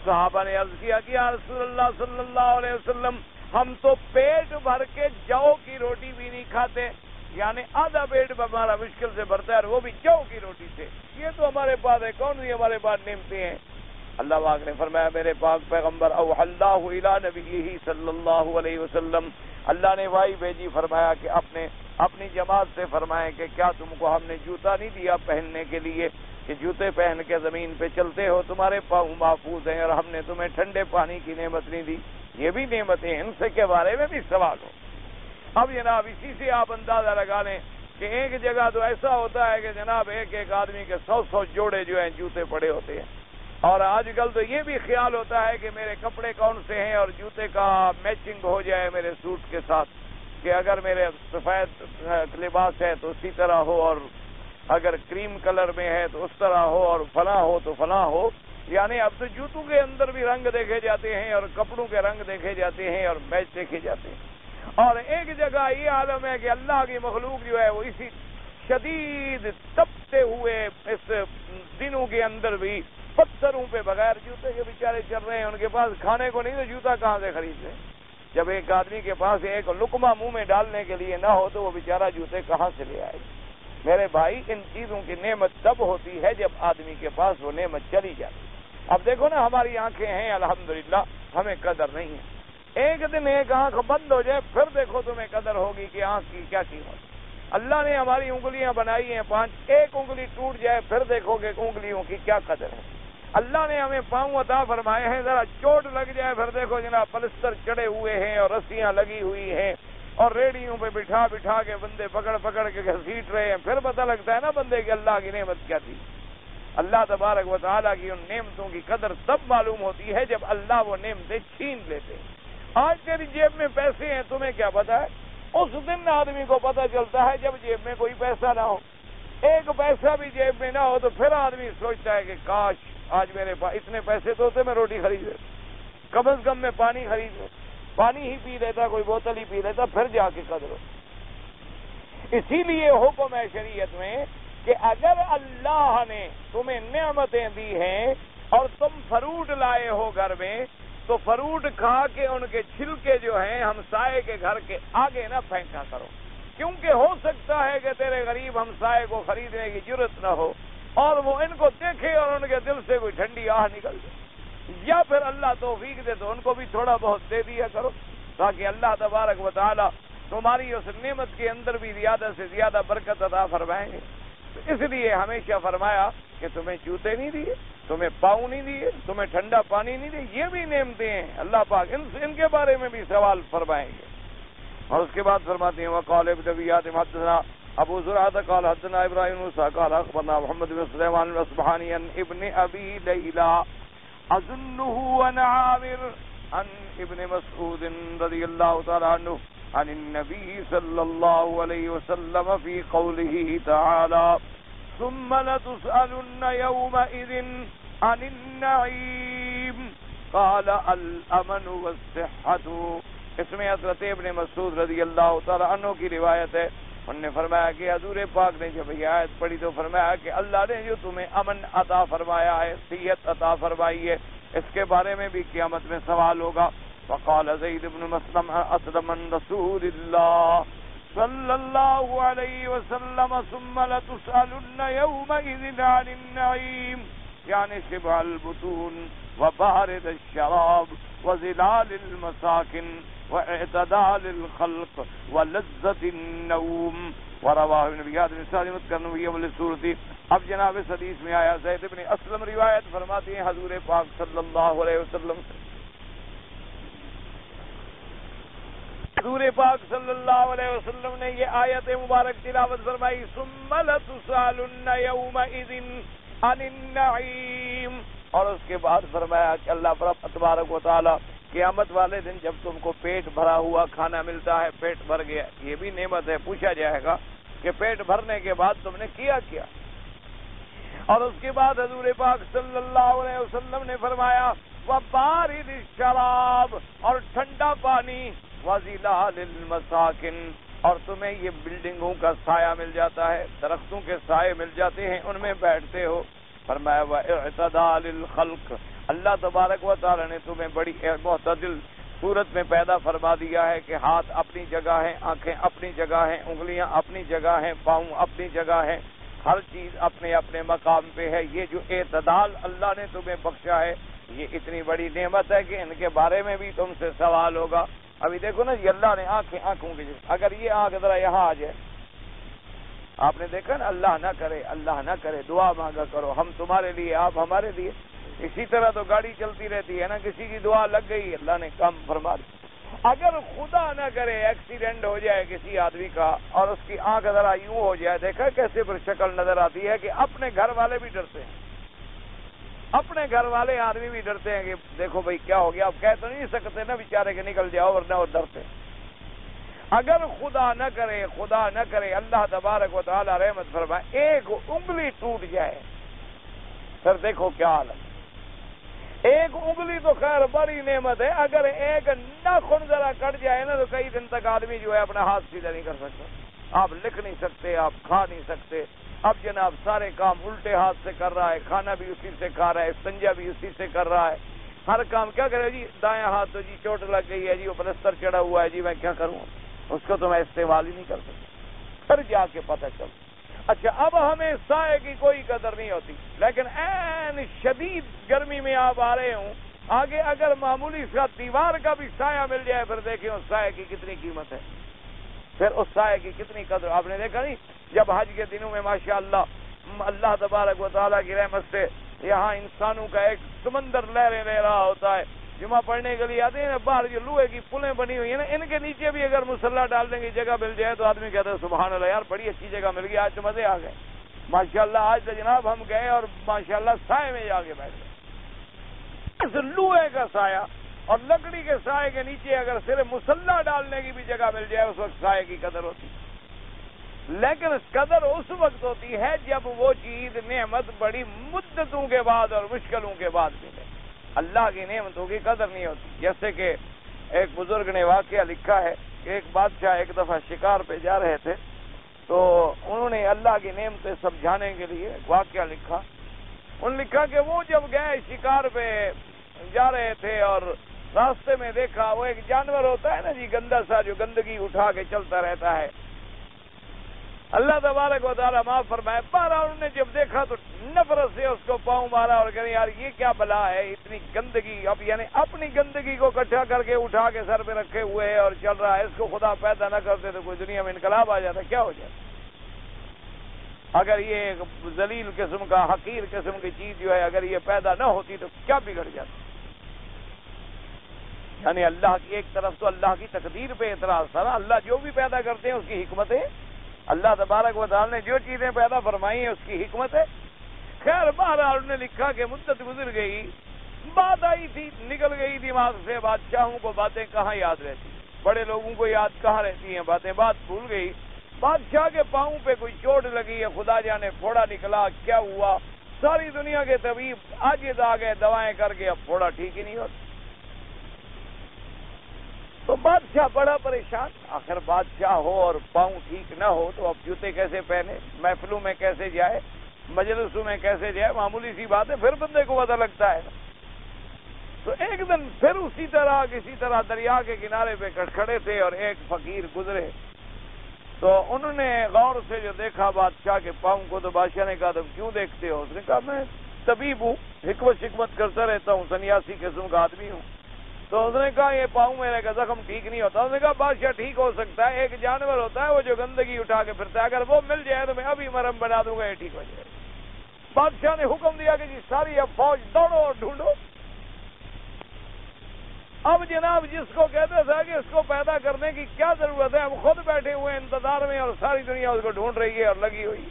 صحابہ نے عرض کیا کہ یا رسول اللہ صلی اللہ علیہ وسلم ہم تو پیٹ بھر کے جو کی روٹی بھی نہیں کھاتے، یعنی آدھا پیٹ ہمارا مشکل سے بھرتا ہے اور وہ بھی جو کی روٹی سے، یہ تو ہمارے پاس ہے، کون سی ہمارے پاس نعمتیں ہیں؟ اللہ پاک نے فرمایا میرے پاک پیغمبر اوحى اللہ الی نبیہ صلی اللہ علیہ وسلم، اللہ نے وحی بھیجی فرمایا کہ اپنی جماعت سے فرمائیں کہ کیا تم کو ہم نے جوتا نہیں دیا پہننے کے لیے کہ جوتے پہن کے زمین پہ چلتے ہو، تمہارے پاؤں محفوظ ہیں، اور ہم نے تمہیں ٹھنڈے پانی کی نعمت نہیں دی، یہ بھی نعمتیں ہیں، ان سے کے بارے میں بھی سوال ہو۔ اب جناب اسی سے آپ اندازہ لگا لیں کہ ایک جگہ تو ایسا ہوتا ہے کہ جناب ایک آدمی کے 100 جوڑے جو ہیں جوتے پڑے ہوتے ہیں، اور آج کل تو یہ بھی خیال ہوتا ہے کہ میرے کپڑے کون سے ہیں اور جوتے کا میچنگ ہو جائے میرے سوٹ کے ساتھ، کہ اگر میرے سفید لباس ہے تو اسی طرح ہو، اور اگر کریم کلر میں ہے تو اس طرح ہو، اور فلاں ہو تو فلاں ہو۔ یعنی اب تو جوتوں کے اندر بھی رنگ دیکھے جاتے ہیں اور کپڑوں کے رنگ دیکھے جاتے ہیں اور میچ دیکھے جاتے ہیں۔ اور ایک جگہ یہ عالم ہے کہ اللہ کی مخلوق جو ہے وہ اسی شدید تپتے ہوئے اس دنوں کے اندر بھی پتھروں پہ بغیر جوتے کے بیچارے چل رہے ہیں، ان کے پاس کھانے کو نہیں تو جوتا کہاں سے خرید لیں؟ جب ایک آدمی کے پاس ایک لقمہ منہ میں ڈالنے کے لیے نہ ہو تو وہ بیچارہ جوتے کہاں سے لے آئے؟ میرے بھائی ان چیزوں کی نعمت تب ہوتی ہے جب آدمی کے پاس وہ نعمت چلی جاتی۔ اب دیکھو نا ہماری آنکھیں ہیں الحمدللہ، ہمیں قدر نہیں ہے، ایک دن ایک آنکھ بند ہو جائے پھر دیکھو تمہیں قدر ہوگی کہ آنکھ کی کیا قیمت۔ اللہ نے ہماری انگلیاں بنائی ہیں 5، ایک انگلی ٹوٹ جائے پھر دیکھو کہ انگلیوں کی کیا قدر ہے۔ اللہ نے ہمیں پاؤں عطا فرمائے ہیں، ذرا چوٹ لگ جائے پھر دیکھو جناب پلستر چڑھے ہوئے ہیں اور رسیاں لگی ہوئی ہیں اور ریڑیوں پہ بٹھا بٹھا کے بندے پکڑ پکڑ کے گھسیٹ رہے ہیں، پھر پتہ لگتا ہے نا بندے کی اللہ کی نعمت کیا تھی۔ اللہ تبارک و تعالیٰ کی ان نعمتوں کی قدر تب معلوم ہوتی ہے جب اللہ وہ نعمتیں چھین لیتے ہیں۔ آج تیری جیب میں پیسے ہیں تمہیں کیا پتا ہے؟ اس دن آدمی کو پتہ چلتا ہے جب جیب میں کوئی پیسہ نہ ہو۔ ایک پیسہ بھی جیب میں نہ ہو تو پھر آدمی سوچتا ہے کہ کاش آج میرے پاس اتنے پیسے تو ہوتے میں روٹی خرید لیتا، کم از کم میں پانی خرید لیتا، پانی ہی پی لیتا، کوئی بوتل ہی پی لیتا، پھر جا کے قدر ہو۔ اسی لیے حکم ہے شریعت میں کہ اگر اللہ نے تمہیں نعمتیں دی ہیں اور تم فروٹ لائے ہو گھر میں تو فروٹ کھا کے ان کے چھلکے جو ہیں ہمسائے کے گھر کے آگے نہ پھینکا کرو، کیونکہ ہو سکتا ہے کہ تیرے غریب ہمسائے کو خریدنے کی جرت نہ ہو اور وہ ان کو دیکھے اور ان کے دل سے کوئی ٹھنڈی آہ نکل جائے، یا پھر اللہ توفیق دے تو ان کو بھی تھوڑا بہت دے دیا کرو تاکہ اللہ تبارک و تعالی تمہاری اس نعمت کے اندر بھی زیادہ سے زیادہ برکت عطا فرمائیں گے۔ اس لیے ہمیشہ فرمایا کہ تمہیں جوتے نہیں دیے، تمہیں پاؤں نہیں دیے، تمہیں ٹھنڈا پانی نہیں دیے، یہ بھی نعمتیں ہیں اللہ پاک ان کے بارے میں بھی سوال فرمائیں گے۔ اور اس کے بعد فرماتے ہیں وقال ابن ابی حاتم حدثنا ابو زرعہ قال حدثنا ابراہیم بن موسیٰ قال اخبرنا محمد بن سلیمان الاصبہانی عن ابن ابی لیلى اظنه عن عامر عن ابن مسعود رضی اللہ تعالی عنہ عن النبي صلى الله عليه وسلم في قوله تعالى ثم لتسألن يومئذ عن النعيم قال الأمن والصحة۔ اس میں حضرت ابن مسعود رضی اللہ تعالی عنہ کی روایت ہے، انہوں نے فرمایا کہ حضور پاک نے جب یہ آیت پڑھی تو فرمایا کہ اللہ نے جو تمہیں امن عطا فرمایا ہے، صحت عطا فرمائی ہے، اس کے بارے میں بھی قیامت میں سوال ہوگا۔ وقال زید بن مسلم اسلم من رسول اللہ صلی اللہ علیہ وسلم ثم لتسألن يومئذ عن النعیم یعنی شبع البطون وبارد الشراب وظلال المساكن واعتدال الخلق ولذة النوم ورواہ ابن بیاد بن سعد متکرنوی والسورتی. اب جناب اس حدیث میں آیا زید بن اسلم روایت فرماتے ہیں حضور پاک صلی اللہ علیہ وسلم سے، حضور پاک صلی اللہ علیہ وسلم نے یہ آیت مبارک تلاوت فرمائی، ثم لتسألن یومئذ عن النعیم، اور اس کے بعد فرمایا کہ اللہ تبارک و تعالی قیامت والے دن جب تم کو پیٹ بھرا ہوا کھانا ملتا ہے، پیٹ بھر گیا، یہ بھی نعمت ہے، پوچھا جائے گا کہ پیٹ بھرنے کے بعد تم نے کیا کیا. اور اس کے بعد حضور پاک صلی اللہ علیہ وسلم نے فرمایا وبارد الشراب، اور ٹھنڈا پانی، وظلال المساکن، اور تمہیں یہ بلڈنگوں کا سایہ مل جاتا ہے، درختوں کے سائے مل جاتے ہیں، ان میں بیٹھتے ہو. فرمایا واعتدال الخلق، اللہ تبارک و تعالی نے تمہیں بڑی معتدل صورت میں پیدا فرما دیا ہے کہ ہاتھ اپنی جگہ ہیں، آنکھیں اپنی جگہ ہیں، انگلیاں اپنی جگہ ہیں، پاؤں اپنی جگہ ہیں، ہر چیز اپنے اپنے مقام پہ ہے. یہ جو اعتدال اللہ نے تمہیں بخشا ہے، یہ اتنی بڑی نعمت ہے کہ ان کے بارے میں بھی تم سے سوال ہوگا. ابھی دیکھو نا، یہ اللہ نے آنکھیں آنکھوں کی جگہ، اگر یہ آنکھ ذرا یہاں آ جائے، آپ نے دیکھا نا، اللہ نہ کرے دعا مانگا کرو، ہم تمہارے لیے آپ ہمارے لیے. اسی طرح تو گاڑی چلتی رہتی ہے نا، کسی کی دعا لگ گئی اللہ نے کام فرما دی. اگر خدا نہ کرے ایکسیڈنٹ ہو جائے کسی آدمی کا اور اس کی آنکھ ذرا یوں ہو جائے، دیکھا کیسے پر شکل نظر آتی ہے کہ اپنے گھر والے بھی ڈرتے ہیں، اپنے گھر والے آدمی بھی ڈرتے ہیں کہ دیکھو بھائی کیا ہو گیا. آپ کہہ تو نہیں سکتے نا بیچارے کہ نکل جاؤ، ورنہ وہ ڈرتے ہیں. اگر خدا نہ کرے اللہ تبارک و تعالی رحمت فرمائے ایک انگلی ٹوٹ جائے، پھر دیکھو کیا حالت. ایک انگلی تو خیر بڑی نعمت ہے، اگر ایک ناخن ذرا کٹ جائے نا تو کئی دن تک آدمی جو ہے اپنا ہاتھ سیدھا نہیں کر سکتا. آپ لکھ نہیں سکتے، آپ کھا نہیں سکتے. اب جناب سارے کام الٹے ہاتھ سے کر رہا ہے، کھانا بھی اسی سے کھا رہا ہے، استنجا بھی اسی سے کر رہا ہے، ہر کام کیا کرے جی. دایاں ہاتھ تو جی چوٹ لگ گئی ہے جی، وہ پلستر چڑھا ہوا ہے جی، میں کیا کروں، اس کو تو میں استعمال ہی نہیں کر سکتا. پھر جا کے پتہ چلتا. اچھا اب ہمیں سائے کی کوئی قدر نہیں ہوتی، لیکن این شدید گرمی میں آپ آ رہے ہوں، آگے اگر معمولی سا دیوار کا بھی سایہ مل جائے، پھر دیکھیں اس سائے کی کتنی قیمت ہے، پھر اس سائے کی کتنی قدر. آپ نے دیکھا نہیں جب حج کے دنوں میں ماشاءاللہ اللہ تبارک و تعالیٰ کی رحمت سے یہاں انسانوں کا ایک سمندر لہریں لے رہا ہوتا ہے، جمعہ پڑھنے کے لیے آتے ہیں نا، باہر جو لوہے کی پلیں بنی ہوئی ہیں نا، ان کے نیچے بھی اگر مصلی ڈالنے کی جگہ مل جائے تو آدمی کہتا ہے سبحان اللہ، یار بڑی اچھی جگہ مل گئی، آج تو مزے آ گئے. ماشاءاللہ آج تو جناب ہم گئے اور ماشاءاللہ سائے میں جا کے بیٹھ گئے. لوہے کا سایہ اور لکڑی کے سائے کے نیچے اگر صرف مصلی ڈالنے کی بھی جگہ مل جائے، اس وقت سائے کی قدر ہوتی. لیکن قدر اس وقت ہوتی ہے جب وہ چیز نعمت بڑی مدتوں کے بعد اور مشکلوں کے بعد ملے. اللہ کی نعمتوں کی قدر نہیں ہوتی. جیسے کہ ایک بزرگ نے واقعہ لکھا ہے کہ ایک بادشاہ ایک دفعہ شکار پہ جا رہے تھے، تو انہوں نے اللہ کی نعمتیں سمجھانے کے لیے واقعہ لکھا. انہوں نے لکھا کہ وہ جب گئے شکار پہ جا رہے تھے اور راستے میں دیکھا وہ ایک جانور ہوتا ہے نا جی، گندا سا، جو گندگی اٹھا کے چلتا رہتا ہے. اللہ تبارک و تعالیٰ معاف فرمائے، بارہ انہوں نے جب دیکھا تو نفرت سے اس کو پاؤں مارا اور کہا یار یہ کیا بلا ہے، اتنی گندگی. اب یعنی اپنی گندگی کو اکٹھا کر کے اٹھا کے سر پہ رکھے ہوئے ہے اور چل رہا ہے. اس کو خدا پیدا نہ کرتے تو کوئی دنیا میں انقلاب آ جاتا، کیا ہو جاتا. اگر یہ ایک ذلیل قسم کا حقیر قسم کی چیز جو ہے اگر یہ پیدا نہ ہوتی تو کیا بگڑ جاتا. یعنی اللہ کی ایک طرف تو اللہ کی تقدیر پہ اعتراض تھا نا، اللہ جو بھی پیدا کرتے ہیں اس کی حکمت ہے. اللہ تبارک و تعالی نے جو چیزیں پیدا فرمائی ہیں اس کی حکمت ہے. خیر بہرحال انہوں نے لکھا کہ مدت گزر گئی، بات آئی تھی، نکل گئی دماغ سے. بادشاہوں کو باتیں کہاں یاد رہتی، بڑے لوگوں کو یاد کہاں رہتی ہیں باتیں، بات بھول گئی. بادشاہ کے پاؤں پہ کوئی چوٹ لگی ہے، خدا جانے پھوڑا نکلا، کیا ہوا. ساری دنیا کے طبیب عاجز آ گئے دوائیں کر کے، اب پھوڑا ٹھیک ہی نہیں ہوتا. تو بادشاہ بڑا پریشان. آخر بادشاہ ہو اور پاؤں ٹھیک نہ ہو تو اب جوتے کیسے پہنے، محفلوں میں کیسے جائے، مجلسوں میں کیسے جائے، معمولی سی بات ہے، پھر بندے کو پتہ لگتا ہے. تو ایک دن پھر اسی طرح کسی طرح دریا کے کنارے پہ کھڑے تھے اور ایک فقیر گزرے. تو انہوں نے غور سے جو دیکھا بادشاہ کے پاؤں کو، تو بادشاہ نے کہا تم کیوں دیکھتے ہو؟ اس نے کہا میں طبیب ہوں، حکمت شکمت کرتا رہتا ہوں، سنیاسی قسم کا آدمی ہوں. تو اس نے کہا یہ پاؤں میرے کا زخم ٹھیک نہیں ہوتا. اس نے کہا بادشاہ ٹھیک ہو سکتا ہے, ایک جانور ہوتا ہے وہ جو گندگی اٹھا کے پھرتا ہے, اگر وہ مل جائے تو میں ابھی مرہم بنا دوں گا, یہ ٹھیک ہو جائے. بادشاہ نے حکم دیا کہ جی ساری اب فوج دوڑو اور ڈھونڈو. اب جناب جس کو کہتے تھا کہ اس کو پیدا کرنے کی کیا ضرورت ہے, ہم خود بیٹھے ہوئے انتظار میں اور ساری دنیا اس کو ڈھونڈ رہی ہے اور لگی ہوئی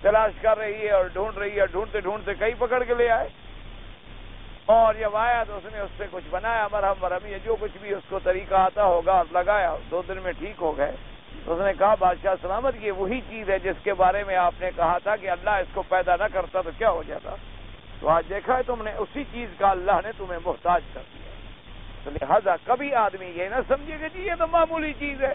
تلاش کر رہی ہے اور ڈھونڈ رہی ہے. ڈھونڈتے ڈھونڈتے کئی پکڑ کے لے آئے, اور جب آیا تو اس نے اس سے کچھ بنایا, مرہم یہ جو کچھ بھی اس کو طریقہ آتا ہوگا اور لگایا, 2 دن میں ٹھیک ہو گئے. تو اس نے کہا بادشاہ سلامت, یہ وہی چیز ہے جس کے بارے میں آپ نے کہا تھا کہ اللہ اس کو پیدا نہ کرتا تو کیا ہو جاتا. تو آج دیکھا ہے تم نے, اسی چیز کا اللہ نے تمہیں محتاج کر دیا. تو لہذا کبھی آدمی یہ نہ سمجھے کہ جی یہ تو معمولی چیز ہے,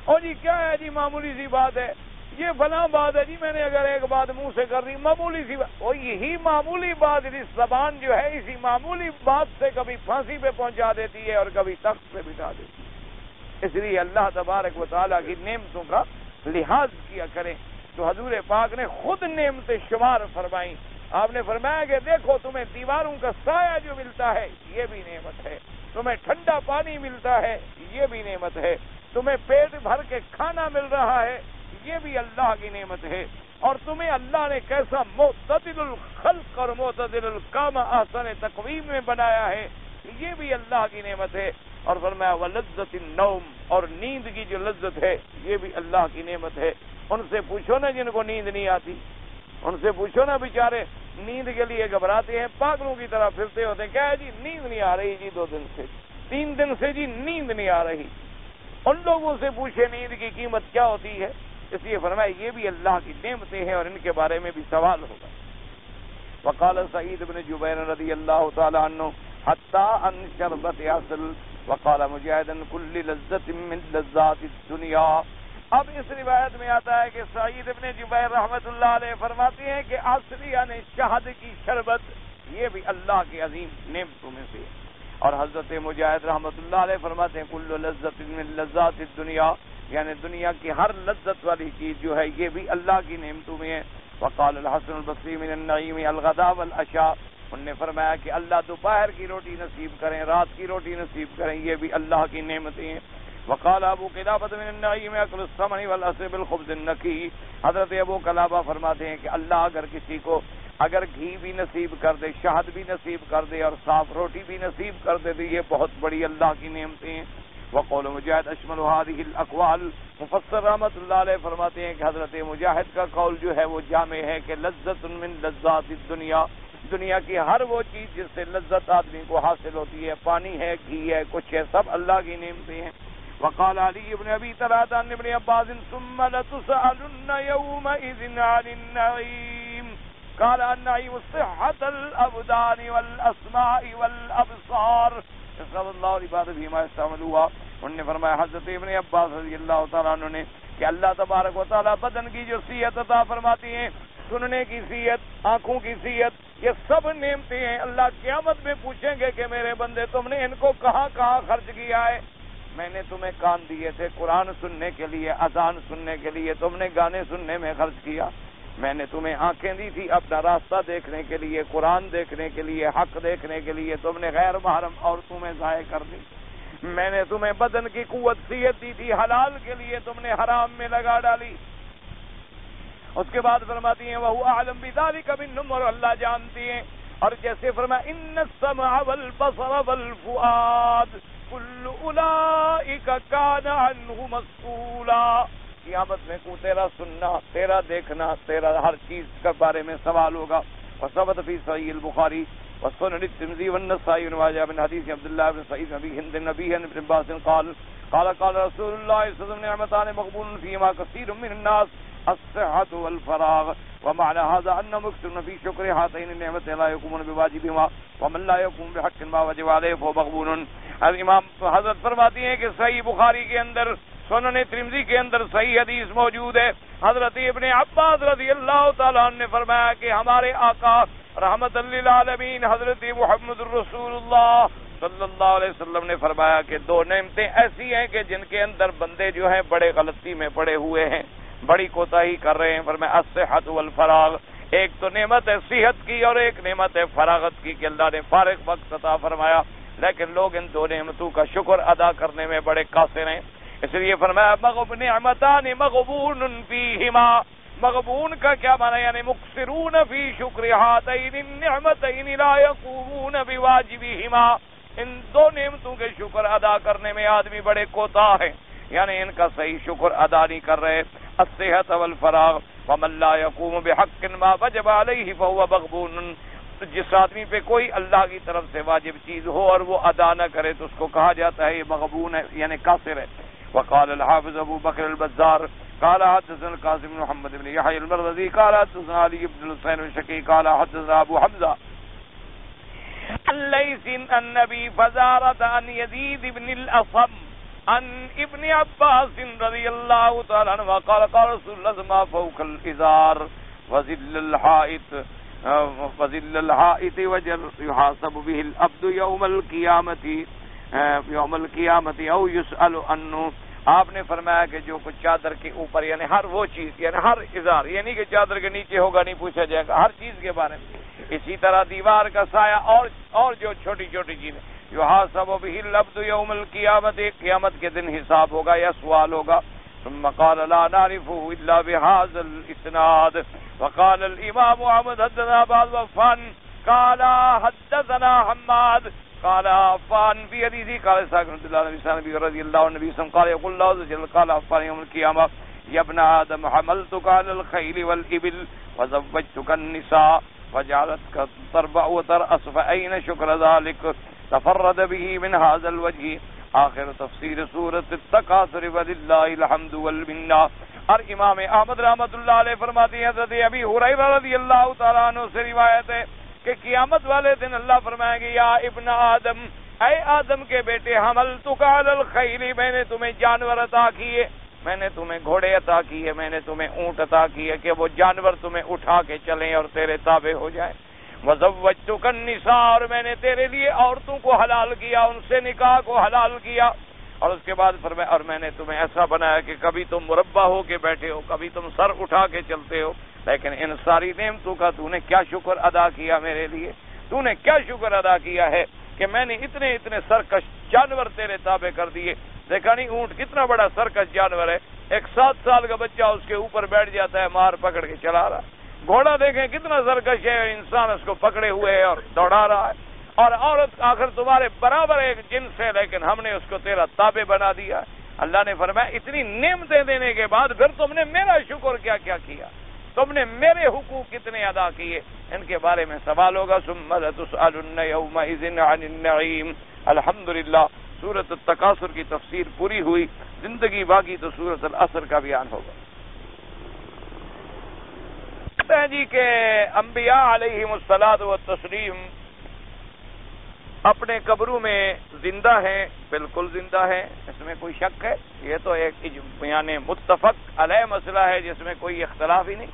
اور جی کیا ہے جی معمولی سی بات ہے, یہ فلاں بات ہے جی میں نے اگر ایک بات منہ سے کر دی معمولی سی بات. اور یہی معمولی بات, اس زبان جو ہے اسی معمولی بات سے کبھی پھانسی پہ پہنچا دیتی ہے اور کبھی تخت پہ بٹھا دیتی ہے. اس لیے اللہ تبارک و تعالیٰ کی نعمتوں کا لحاظ کیا کریں. تو حضور پاک نے خود نعمتیں شمار فرمائیں. آپ نے فرمایا کہ دیکھو تمہیں دیواروں کا سایہ جو ملتا ہے یہ بھی نعمت ہے, تمہیں ٹھنڈا پانی ملتا ہے یہ بھی نعمت ہے, تمہیں پیٹ بھر کے کھانا مل رہا ہے یہ بھی اللہ کی نعمت ہے, اور تمہیں اللہ نے کیسا معتدل الخلق اور معتدل القامہ احسن تقویم میں بنایا ہے یہ بھی اللہ کی نعمت ہے. اور فرمایا ولذت النوم, اور نیند کی جو لذت ہے یہ بھی اللہ کی نعمت ہے. ان سے پوچھو نا جن کو نیند نہیں آتی, ان سے پوچھو نا بیچارے نیند کے لیے گھبراتے ہیں, پاگلوں کی طرح پھرتے ہوتے ہیں, کیا ہے جی نیند نہیں آ رہی جی 2 دن سے 3 دن سے جی نیند نہیں آ رہی. ان لوگوں سے پوچھے نیند کی قیمت کیا ہوتی ہے. اس لیے فرمایا یہ بھی اللہ کی نعمتیں ہیں اور ان کے بارے میں بھی سوال ہوگا. وقال سعید بن جبیر رضی اللہ تعالی عنہ حتی ان شربت عسل وقال مجاہد کل لذت من لذات الدنیا. اب اس روایت میں آتا ہے کہ سعید بن جبیر رحمت اللہ علیہ فرماتے ہیں کہ عسل یعنی شہد کی شربت یہ بھی اللہ کی عظیم نعمتوں میں سے. اور حضرت مجاہد رحمت اللہ علیہ فرماتے ہیں کل لذت من لذات الدنیا یعنی دنیا کی ہر لذت والی چیز جو ہے یہ بھی اللہ کی نعمتوں میں ہے. وقال الحسن البصری من النعیم الغداء والعشاء, انہوں نے فرمایا کہ اللہ دوپہر کی روٹی نصیب کریں, رات کی روٹی نصیب کریں, یہ بھی اللہ کی نعمتیں ہیں. وقال ابو قلابہ من النعیم اکل الثمن والعسل بالخبز النقی, حضرت ابو قلابہ فرماتے ہیں کہ اللہ اگر کسی کو اگر گھی بھی نصیب کر دے, شہد بھی نصیب کر دے اور صاف روٹی بھی نصیب کر دے تو یہ بہت بڑی اللہ کی نعمتیں ہیں. وقول مجاہد اشمل هذه الاقوال, مفسر رحمت اللہ علیہ فرماتے ہیں کہ حضرت مجاہد کا قول جو ہے وہ جامع ہے کہ لذت من لذات الدنیا, دنیا کی ہر وہ چیز جس سے لذت آدمی کو حاصل ہوتی ہے, پانی ہے, گھی ہے, کچھ ہے, سب اللہ کی نعمتیں ہیں. وقال علی بن ابی طلحہ عن ابن عباس ثم لتسألن يومئذ عن النعیم قال النعیم صحة الابدان والاسماء والابصار صلی اللہ علیہ وسلم. انہوں نے فرمایا حضرت ابن عباس رضی اللہ تعالیٰ عنہ نے کہ اللہ تبارک و تعالیٰ بدن کی جو صحت عطا فرماتی ہیں, سننے کی صحت, آنکھوں کی صحت, یہ سب نعمتیں ہیں. اللہ قیامت میں پوچھیں گے کہ میرے بندے تم نے ان کو کہاں کہاں خرچ کیا ہے. میں نے تمہیں کان دیے تھے قرآن سننے کے لیے, اذان سننے کے لیے, تم نے گانے سننے میں خرچ کیا. میں نے تمہیں آنکھیں دی تھی اپنا راستہ دیکھنے کے لیے, قرآن دیکھنے کے لیے, حق دیکھنے کے لیے, تم نے غیر محرم عورتوں میں ضائع کر دی. میں نے تمہیں بدن کی قوت صحت دی تھی حلال کے لیے, تم نے حرام میں لگا ڈالی. اس کے بعد فرماتی ہیں وَهُوَ أَعْلَمُ بِذَلِكَ مِنْهُمْ, اور اللہ جانتی ہیں. اور جیسے فرمایا إِنَّ السَّمْعَ وَالْبَصَرَ وَالْفُؤَادَ كُلُّ أُولَئِكَ كَانَ عَنْهُ مَسْئُولًا. قیامت میں کو تیرا سننا, تیرا دیکھنا, تیرا ہر چیز کے بارے میں سوال ہوگا. وثبت فی صحیح البخاری وسنن الترمذی والنسائی بن ماجہ من حدیث عبداللہ بن سعید نبی ہند نبی ابن عباس قال قال رسول اللہ صلی اللہ علیہ وسلم نعمتان مقبول فیہما کثیر من الناس الصحة والفراغ ومعنى هذا أن مكثر في شكر هاتين النعمتين لا يقومون بواجبهما ومن لا يقوم بحق ما وجب عليه فهو مقبول. امام حضرت فرماتی ہیں کہ صحیح بخاری کے اندر, سنن ترمذی کے اندر صحیح حدیث موجود ہے. حضرت ابن عباس رضی اللہ تعالیٰ عنہ نے فرمایا کہ ہمارے آقا رحمت للعالمین حضرت محمد رسول اللہ صلی اللہ علیہ وسلم نے فرمایا کہ 2 نعمتیں ایسی ہیں کہ جن کے اندر بندے جو ہیں بڑے غلطی میں پڑے ہوئے ہیں, بڑی کوتاہی کر رہے ہیں. فرمایا الصحت والفراغ, ایک تو نعمت ہے صحت کی اور ایک نعمت ہے فراغت کی کہ اللہ نے فارغ وقت عطا فرمایا. لیکن لوگ ان دو نعمتوں کا شکر ادا کرنے میں بڑے قاصر ہیں. اس لیے فرمایا نعمتان مغبون فیہما. مغبون کا کیا معنی؟ یعنی مقصرون فی شکر ہاتین النعمتین لا یقومون بواجبہما. ان دو نعمتوں کے شکر ادا کرنے میں آدمی بڑے کوتاہ ہیں، یعنی ان کا صحیح شکر ادا نہیں کر رہے. الصحت والفراغ ومن لا یقوم بحق ما وجب علیہ فهو مغبون. جس آدمی پہ کوئی اللہ کی طرف سے واجب چیز ہو اور وہ ادا نہ کرے تو اس کو کہا جاتا ہے یہ مغبون ہے، یعنی قاصر ہے. وقال الحافظ ابو بکر البزار قال حدثنا القاسم بن محمد بن يحيى المروزي قال حدثنا علي بن الحسين الشقي قال حدثنا ابو حمزه الليث النبي فزارة عن يزيد بن الأصم عن ابن عباس رضي الله تعالى عنه قال قال رسول الله ما فوق الإزار وذل الحائط وجر يحاسب به العبد يوم القيامة أو يسأل عنه. آپ نے فرمایا کہ جو کچھ چادر کے اوپر، یعنی ہر وہ چیز، یعنی ہر ازار، یعنی کہ چادر کے نیچے ہوگا نہیں پوچھا جائے گا ہر چیز کے بارے میں. اسی طرح دیوار کا سایہ اور جو چھوٹی چھوٹی چیزیں، یحاسب به العبد یوم القیامت، قیامت کے دن حساب ہوگا یا سوال ہوگا. ثم قال لا نعرفه الا بهذا الاسناد. وقال الامام احمد حدثنا بعض عفان قال حدثنا حماد قال عفان في حديثه قال ساكن عبد الله بن سعد رضي الله عنه النبي قال يقول الله عز وجل قال عفان يوم القيامة يا ابن آدم حملتك على الخيل والإبل وزوجتك النساء وجعلتك تربع وترأس فأين شكر ذلك تفرد به من هذا الوجه. آخر تفسیر سورة التکاثر وللہ الحمد والمنہ. اور امام احمد رحمۃ اللہ علیہ فرماتے ہیں حضرت ابی ہریرہ رضی اللہ تعالیٰ عنہ سے روایت ہے کہ قیامت والے دن اللہ فرمائیں گے یا ابن آدم، اے آدم کے بیٹے، حملتک علی الخیل، میں نے تمہیں جانور عطا کیے، میں نے تمہیں گھوڑے عطا کیے، میں نے تمہیں اونٹ عطا کیے کہ وہ جانور تمہیں اٹھا کے چلیں اور تیرے تابع ہو جائیں. وزوجتک النساء، اور میں نے تیرے لیے عورتوں کو حلال کیا، ان سے نکاح کو حلال کیا. اور اس کے بعد فرمایا اور میں نے تمہیں ایسا بنایا کہ کبھی تم مربع ہو کے بیٹھے ہو، کبھی تم سر اٹھا کے چلتے ہو. لیکن ان ساری نعمتوں کا تو نے کیا شکر ادا کیا میرے لیے؟ تو نے کیا شکر ادا کیا ہے کہ میں نے اتنے اتنے سرکش جانور تیرے تابع کر دیے. دیکھا نہیں اونٹ کتنا بڑا سرکش جانور ہے، ایک 7 سال کا بچہ اس کے اوپر بیٹھ جاتا ہے مار پکڑ کے چلا رہا. گھوڑا دیکھیں کتنا سرکش ہے، انسان اس کو پکڑے ہوئے ہے اور دوڑا رہا ہے. اور عورت آخر تمہارے برابر ایک جنس ہے، لیکن ہم نے اس کو تیرا تابع بنا دیا. اللہ نے فرمایا اتنی نعمتیں دینے کے بعد پھر تم نے میرا شکر کیا کیا کیا، تم نے میرے حقوق کتنے ادا کیے، ان کے بارے میں سوال ہوگا. ثم لتسألن یومئذ عن النعیم. الحمدللہ سورۃ التکاثر کی تفسیر پوری ہوئی. زندگی باقی تو سورۃ العصر کا بیان ہوگا. کہتے ہیں جی کہ انبیاء علیہم الصلاۃ والتسلیم اپنے قبروں میں زندہ ہیں، بالکل زندہ ہیں، اس میں کوئی شک ہے؟ یہ تو ایک یعنی متفق علیہ مسئلہ ہے جس میں کوئی اختلاف ہی نہیں،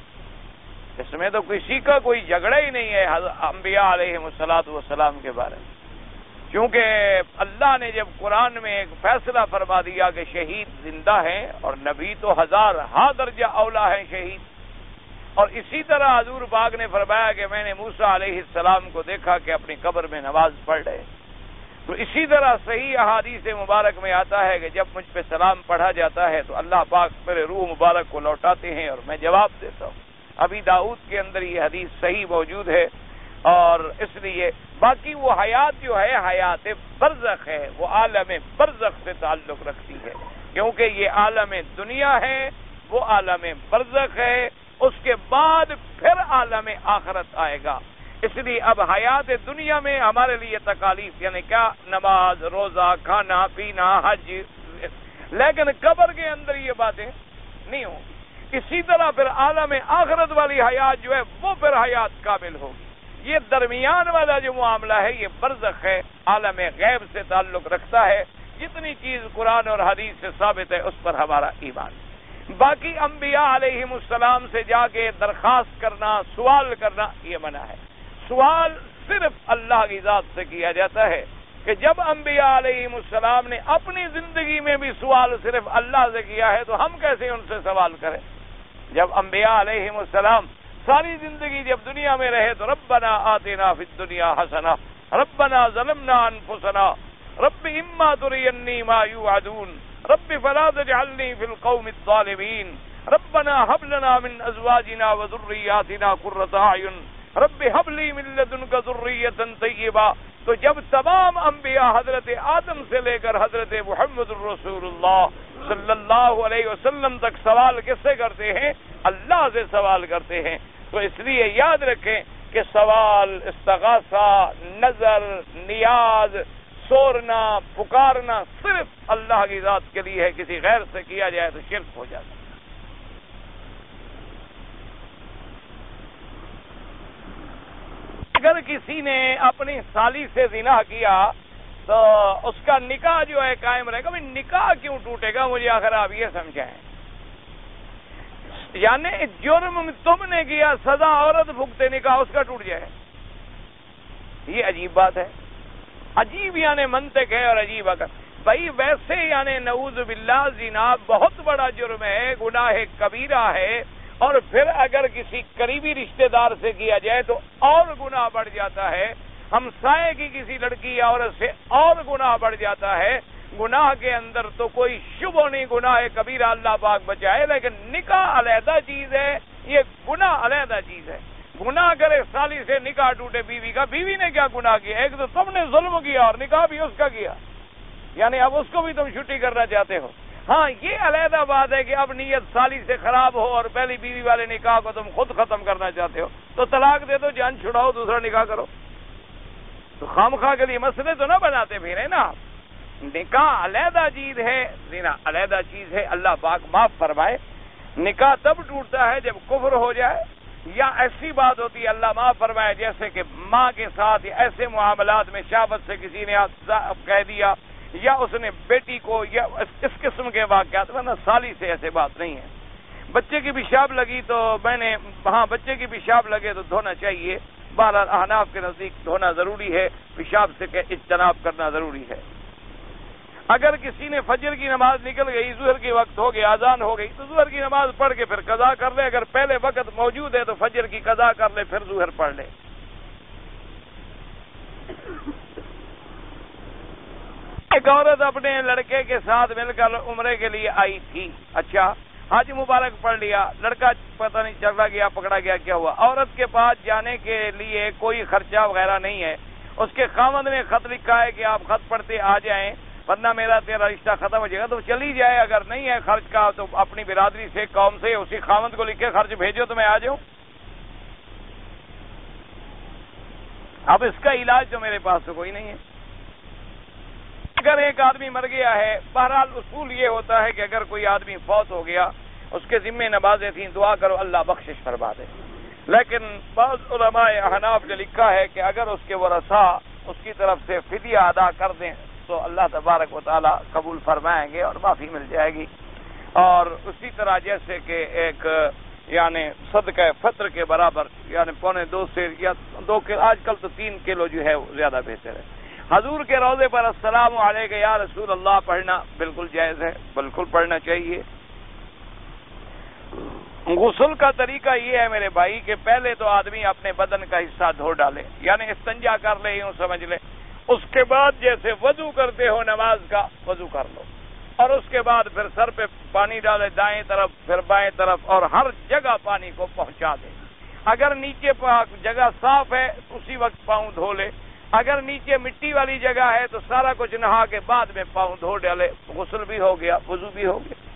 اس میں تو کسی کا کوئی جھگڑا ہی نہیں ہے انبیاء علیہم الصلاۃ والسلام کے بارے میں. کیونکہ اللہ نے جب قرآن میں ایک فیصلہ فرما دیا کہ شہید زندہ ہیں اور نبی تو 1000 درجہ اولا ہیں شہید. اور اسی طرح حضور پاک نے فرمایا کہ میں نے موسیٰ علیہ السلام کو دیکھا کہ اپنی قبر میں نماز پڑھ رہے. تو اسی طرح صحیح احادیث مبارک میں آتا ہے کہ جب مجھ پہ سلام پڑھا جاتا ہے تو اللہ پاک میرے روح مبارک کو لوٹاتے ہیں اور میں جواب دیتا ہوں. ابھی داؤد کے اندر یہ حدیث صحیح موجود ہے. اور اس لیے باقی وہ حیات جو ہے حیات برزخ ہے، وہ عالم برزخ سے تعلق رکھتی ہے، کیونکہ یہ عالم دنیا ہے، وہ عالم برزخ ہے، اس کے بعد پھر عالم آخرت آئے گا. اس لیے اب حیات دنیا میں ہمارے لیے تکالیف یعنی کیا، نماز، روزہ، کھانا پینا، حج، لیکن قبر کے اندر یہ باتیں نہیں ہوں. اسی طرح پھر عالم آخرت والی حیات جو ہے وہ پھر حیات کامل ہوگی. یہ درمیان والا جو معاملہ ہے یہ برزخ ہے، عالم غیب سے تعلق رکھتا ہے. جتنی چیز قرآن اور حدیث سے ثابت ہے اس پر ہمارا ایمان. باقی انبیاء علیہم السلام سے جا کے درخواست کرنا، سوال کرنا یہ منع ہے. سوال صرف اللہ کی ذات سے کیا جاتا ہے کہ جب انبیاء علیہم السلام نے اپنی زندگی میں بھی سوال صرف اللہ سے کیا ہے تو ہم کیسے ان سے سوال کریں؟ جب انبیاء علیہم السلام ساری زندگی جب دنیا میں رہے تو ربنا آتنا فی الدنیا حسنہ ربنا ظلمنا انفسنا رب اما ترینی ما یوعدون رب فلا تجعلنی فی القوم الظالمین ربنا هب لنا من ازواجنا وذریاتنا قرۃ اعین رب هب لی من لدنک ذریۃ طیبہ. تو جب تمام انبیاء حضرت آدم سے لے کر حضرت محمد الرسول اللہ صلی اللہ علیہ وسلم تک سوال کس سے کرتے ہیں؟ اللہ سے سوال کرتے ہیں. تو اس لیے یاد رکھیں کہ سوال، استغاثہ، نظر، نیاز، سورنا، پکارنا صرف اللہ کی ذات کے لیے ہے. کسی غیر سے کیا جائے تو شرک ہو جاتا ہے. اگر کسی نے اپنی سالی سے زنا کیا تو اس کا نکاح جو ہے قائم رہے گا. نکاح کیوں ٹوٹے گا؟ مجھے آخر آپ یہ سمجھائیں. یعنی جرم تم نے کیا، سزا عورت بھگتے، نکاح اس کا ٹوٹ جائے. یہ عجیب بات ہے، عجیب یعنی منطق ہے اور عجیب اگر بھائی ویسے یعنی نعوذ باللہ زنا بہت بڑا جرم ہے، گناہ کبیرہ ہے. اور پھر اگر کسی قریبی رشتہ دار سے کیا جائے تو اور گناہ بڑھ جاتا ہے. ہمسائے کی کسی لڑکی یا عورت سے اور گناہ بڑھ جاتا ہے. گناہ کے اندر تو کوئی شبہ نہیں، گناہ کبیرہ اللہ پاک بچائے. لیکن نکاح علیحدہ چیز ہے، یہ گناہ علیحدہ چیز ہے. گناہ کرے سالی سے نکاح ٹوٹے بیوی کا، بیوی نے کیا گناہ کیا؟ ایک تو تم نے ظلم کیا اور نکاح بھی اس کا کیا، یعنی اب اس کو بھی تم چھٹی کرنا چاہتے ہو. ہاں یہ علیحدہ بات ہے کہ اب نیت سالی سے خراب ہو اور پہلی بیوی والے نکاح کو تم خود ختم کرنا چاہتے ہو تو طلاق دے دو، جان چھڑاؤ، دوسرا نکاح کرو. تو خامخواہ کے لیے مسئلے تو نہ بناتے پھرے نا. نکاح علیحدہ چیز ہے، زنا علیحدہ چیز ہے. اللہ پاک معاف فرمائے. نکاح تب ٹوٹتا ہے جب کفر ہو جائے یا ایسی بات ہوتی ہے، اللہ معاف فرمائے، جیسے کہ ماں کے ساتھ یا ایسے معاملات میں شہوت سے کسی نے کہہ دیا یا اس نے بیٹی کو، یا اس قسم کے واقعات. ورنہ سالی سے ایسے بات نہیں ہے. بچے کی پیشاب لگی تو بچے کی پیشاب لگے تو دھونا چاہیے. بہرحال احناف کے نزدیک دھونا ضروری ہے، پیشاب سے اجتناب کرنا ضروری ہے. اگر کسی نے فجر کی نماز نکل گئی، ظہر کے وقت ہو گیا، اذان ہو گئی تو ظہر کی نماز پڑھ کے پھر قضا کر لے. اگر پہلے وقت موجود ہے تو فجر کی قضا کر لے، پھر ظہر پڑھ لے. ایک عورت اپنے لڑکے کے ساتھ مل کر عمرے کے لیے آئی تھی. اچھا، حج مبارک پڑھ لیا، لڑکا پتہ نہیں چلا گیا، پکڑا گیا، کیا ہوا؟ عورت کے پاس جانے کے لیے کوئی خرچہ وغیرہ نہیں ہے. اس کے خاوند نے خط لکھا ہے کہ آپ خط پڑھتے آ جائیں ورنہ میرا تیرا رشتہ ختم ہو جائے گا. تو چلی جائے. اگر نہیں ہے خرچ کا تو اپنی برادری سے، قوم سے اسی خاوند کو لکھے خرچ بھیجو تو میں آ جاؤں. اب اس کا علاج تو میرے پاس تو کوئی نہیں ہے. اگر ایک آدمی مر گیا ہے، بہرحال اصول یہ ہوتا ہے کہ اگر کوئی آدمی فوت ہو گیا، اس کے ذمے نمازیں تھیں، دعا کرو اللہ بخشش فرما دے. لیکن بعض علماء احناف نے لکھا ہے کہ اگر اس کے ورثاء اس کی طرف سے فدیہ ادا کر دیں تو اللہ تبارک و تعالی قبول فرمائیں گے اور معافی مل جائے گی. اور اسی طرح جیسے کہ ایک یعنی صدقہ فطر کے برابر، یعنی 2.25 سے یا 2 کلو، آج کل تو 3 کلو جو ہے وہ زیادہ بہتر ہے. حضور کے روضے پر السلام علیک یا رسول اللہ پڑھنا بالکل جائز ہے، بالکل پڑھنا چاہیے. غسل کا طریقہ یہ ہے میرے بھائی کہ پہلے تو آدمی اپنے بدن کا حصہ دھو ڈالے، یعنی استنجا کر لے، یوں سمجھ لے. اس کے بعد جیسے وضو کرتے ہو نماز کا وضو کر لو، اور اس کے بعد پھر سر پہ پانی ڈالے، دائیں طرف پھر بائیں طرف، اور ہر جگہ پانی کو پہنچا دے. اگر نیچے جگہ صاف ہے اسی وقت پاؤں دھو لے. اگر نیچے مٹی والی جگہ ہے تو سارا کچھ نہا کے بعد میں پاؤں دھو ڈالے. غسل بھی ہو گیا، وضو بھی ہو گیا.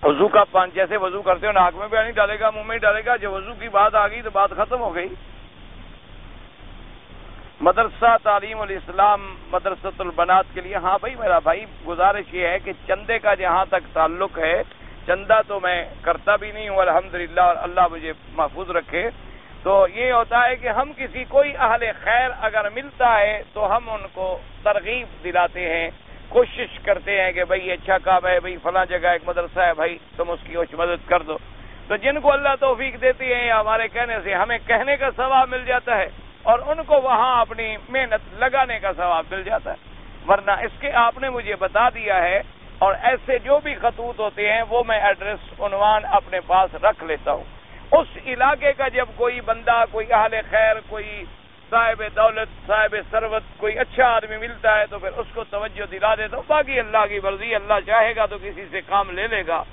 وضو کا پانی جیسے وضو کرتے ہو ناک میں بھی نہیں ڈالے گا، منہ میں ہی ڈالے گا. جب وضو کی بات آ گئی تو بات ختم ہو گئی. مدرسہ تعلیم الاسلام مدرسۃ البنات کے لیے، ہاں بھائی میرا بھائی گزارش یہ ہے کہ چندے کا جہاں تک تعلق ہے، چندہ تو میں کرتا بھی نہیں ہوں الحمدللہ، اور اللہ مجھے محفوظ رکھے. تو یہ ہوتا ہے کہ ہم کسی کوئی اہل خیر اگر ملتا ہے تو ہم ان کو ترغیب دلاتے ہیں، کوشش کرتے ہیں کہ بھائی اچھا کام ہے، بھائی فلاں جگہ ایک مدرسہ ہے، بھائی تم اس کی کچھ مدد کر دو. تو جن کو اللہ توفیق دیتی ہے ہمارے کہنے سے ہمیں کہنے کا ثواب مل جاتا ہے اور ان کو وہاں اپنی محنت لگانے کا ثواب مل جاتا ہے. ورنہ اس کے آپ نے مجھے بتا دیا ہے، اور ایسے جو بھی خطوط ہوتے ہیں وہ میں ایڈریس عنوان اپنے پاس رکھ لیتا ہوں. اس علاقے کا جب کوئی بندہ، کوئی اہل خیر، کوئی صاحب دولت صاحب ثروت کوئی اچھا آدمی ملتا ہے تو پھر اس کو توجہ دلا دے، تو باقی اللہ کی مرضی، اللہ چاہے گا تو کسی سے کام لے لے گا،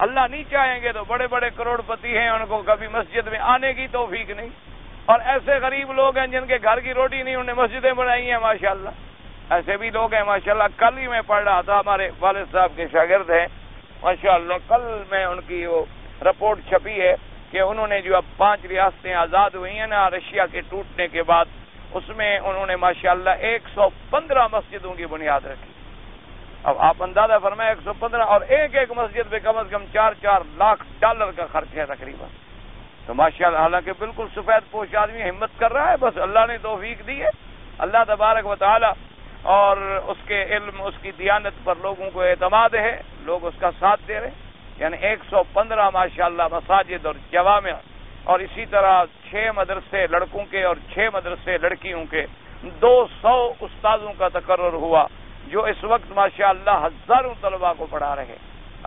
اللہ نہیں چاہیں گے تو بڑے بڑے کروڑ پتی ہیں ان کو کبھی مسجد میں آنے کی توفیق نہیں، اور ایسے غریب لوگ ہیں جن کے گھر کی روٹی نہیں، انہیں مسجدیں بنائی ہیں ماشاءاللہ، ایسے بھی لوگ ہیں ماشاءاللہ۔ کل ہی میں پڑھ رہا تھا، ہمارے والد صاحب کے شاگرد ہیں ماشاءاللہ، کل میں ان کی وہ رپورٹ چھپی ہے کہ انہوں نے جو اب 5 ریاستیں آزاد ہوئی ہیں نا رشیا کے ٹوٹنے کے بعد، اس میں انہوں نے ماشاءاللہ 115 مسجدوں کی بنیاد رکھی۔ اب آپ اندازہ فرمائیں 115، اور ایک ایک مسجد پہ کم از کم $4 لاکھ کا خرچ ہے تقریباً، تو ماشاءاللہ حالانکہ بالکل سفید پوش آدمی ہمت کر رہا ہے، بس اللہ نے توفیق دی ہے، اللہ تبارک و تعالی، اور اس کے علم اس کی دیانت پر لوگوں کو اعتماد ہے، لوگ اس کا ساتھ دے رہے ہیں، یعنی 115 ماشاءاللہ مساجد اور جوامع، اور اسی طرح 6 مدرسے لڑکوں کے اور 6 مدرسے لڑکیوں کے، 200 استاذوں کا تقرر ہوا جو اس وقت ماشاءاللہ ہزاروں طلباء کو پڑھا رہے۔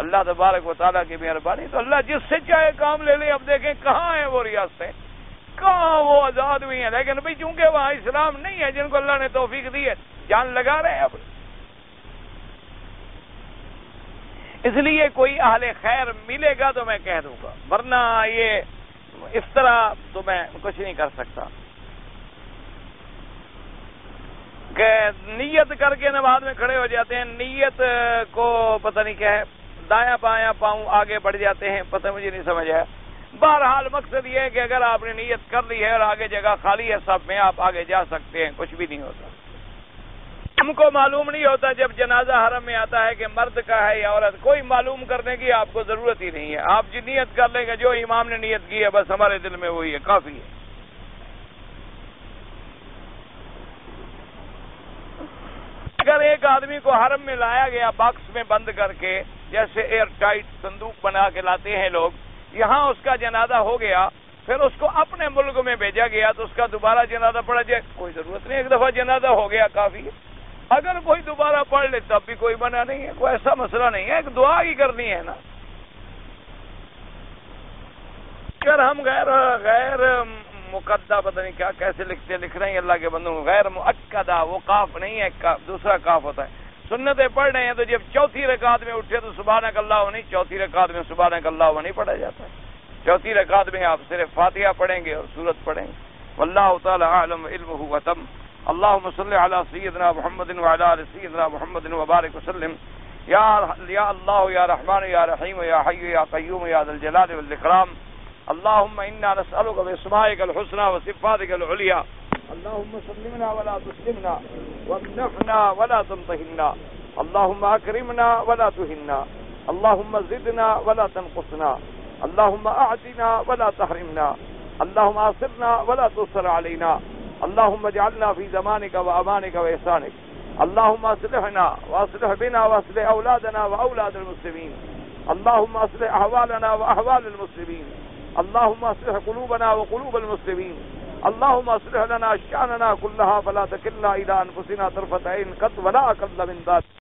اللہ تبارک و تعالیٰ کی مہربانی، تو اللہ جس سے چاہے کام لے لے۔ اب دیکھیں کہاں ہیں وہ ریاستیں، کہاں وہ آزاد ہوئی ہیں، لیکن بھئی چونکہ وہاں اسلام نہیں ہے، جن کو اللہ نے توفیق دی ہے جان لگا رہے ہیں اب۔ اس لیے کوئی اہل خیر ملے گا تو میں کہہ دوں گا، ورنہ یہ اس طرح تو میں کچھ نہیں کر سکتا کہ نیت کر کے نماز میں کھڑے ہو جاتے ہیں، نیت کو پتہ نہیں کیا ہے، دایاں بایاں پاؤں آگے بڑھ جاتے ہیں، پتہ مجھے نہیں سمجھ آیا۔ بہرحال مقصد یہ ہے کہ اگر آپ نے نیت کر لی ہے اور آگے جگہ خالی ہے سب میں، آپ آگے جا سکتے ہیں، کچھ بھی نہیں ہوتا۔ ہم کو معلوم نہیں ہوتا جب جنازہ حرم میں آتا ہے کہ مرد کا ہے یا عورت، کوئی معلوم کرنے کی آپ کو ضرورت ہی نہیں ہے، آپ جی نیت کر لیں گے جو امام نے نیت کی ہے بس ہمارے دل میں وہی ہے، کافی ہے۔ اگر ایک آدمی کو حرم میں لایا گیا باکس میں بند کر کے، جیسے ایئر ٹائٹ صندوق بنا کے لاتے ہیں لوگ، یہاں اس کا جنازہ ہو گیا، پھر اس کو اپنے ملک میں بھیجا گیا تو اس کا دوبارہ جنازہ پڑھا جائے، کوئی ضرورت نہیں، ایک دفعہ جنازہ ہو گیا کافی ہے۔ اگر کوئی دوبارہ پڑھ لے تب بھی کوئی منع نہیں ہے، کوئی ایسا مسئلہ نہیں ہے، ایک دعا ہی کرنی ہے نا۔ اگر ہم غیر مقدہ پتہ نہیں کیا کیسے لکھ رہے ہیں اللہ کے بندوں، غیر مؤکدہ، وہ کاف نہیں ہے، دوسرا کاف ہوتا ہے، سنتیں پڑھ رہے ہیں تو جب چوتھی رکعت میں اٹھے تو سبحانک اللہ نہیں، چوتھی رکعت میں سبحانک اللہ نہیں پڑھا جاتا ہے، چوتھی رکعت میں آپ صرف فاتحہ پڑھیں گے اور سورت پڑھیں گے۔ واللہ تعالی اعلم علمہ وتم۔ اللهم صل على سيدنا محمد وعلى آل سيدنا محمد وبارك وسلم۔ یا اللہ یا رحمان یا رحیم یا حی یا قیوم یا ذا الجلال والاکرام۔ اللهم انا نسألك باسمائك الحسنى وصفاتك العليا، اللهم سلمنا ولا تسلمنا، وامنحنا ولا تمتحنا، اللهم اكرمنا ولا تهنا، اللهم زدنا ولا تنقصنا، اللهم اعطنا ولا تحرمنا، اللهم آثرنا ولا تؤثر علينا، اللهم اجعلنا في زمانك وأمانك وإحسانك، اللهم اصلحنا واصلح بنا واصلح أولادنا وأولاد المسلمين، اللهم اصلح أحوالنا وأحوال المسلمين، اللهم اصلح قلوبنا وقلوب المسلمين، اللهم اصلح لنا شأننا كلها فلا تكلنا إلى أنفسنا طرفة عين قط ولا أقل من ذلك۔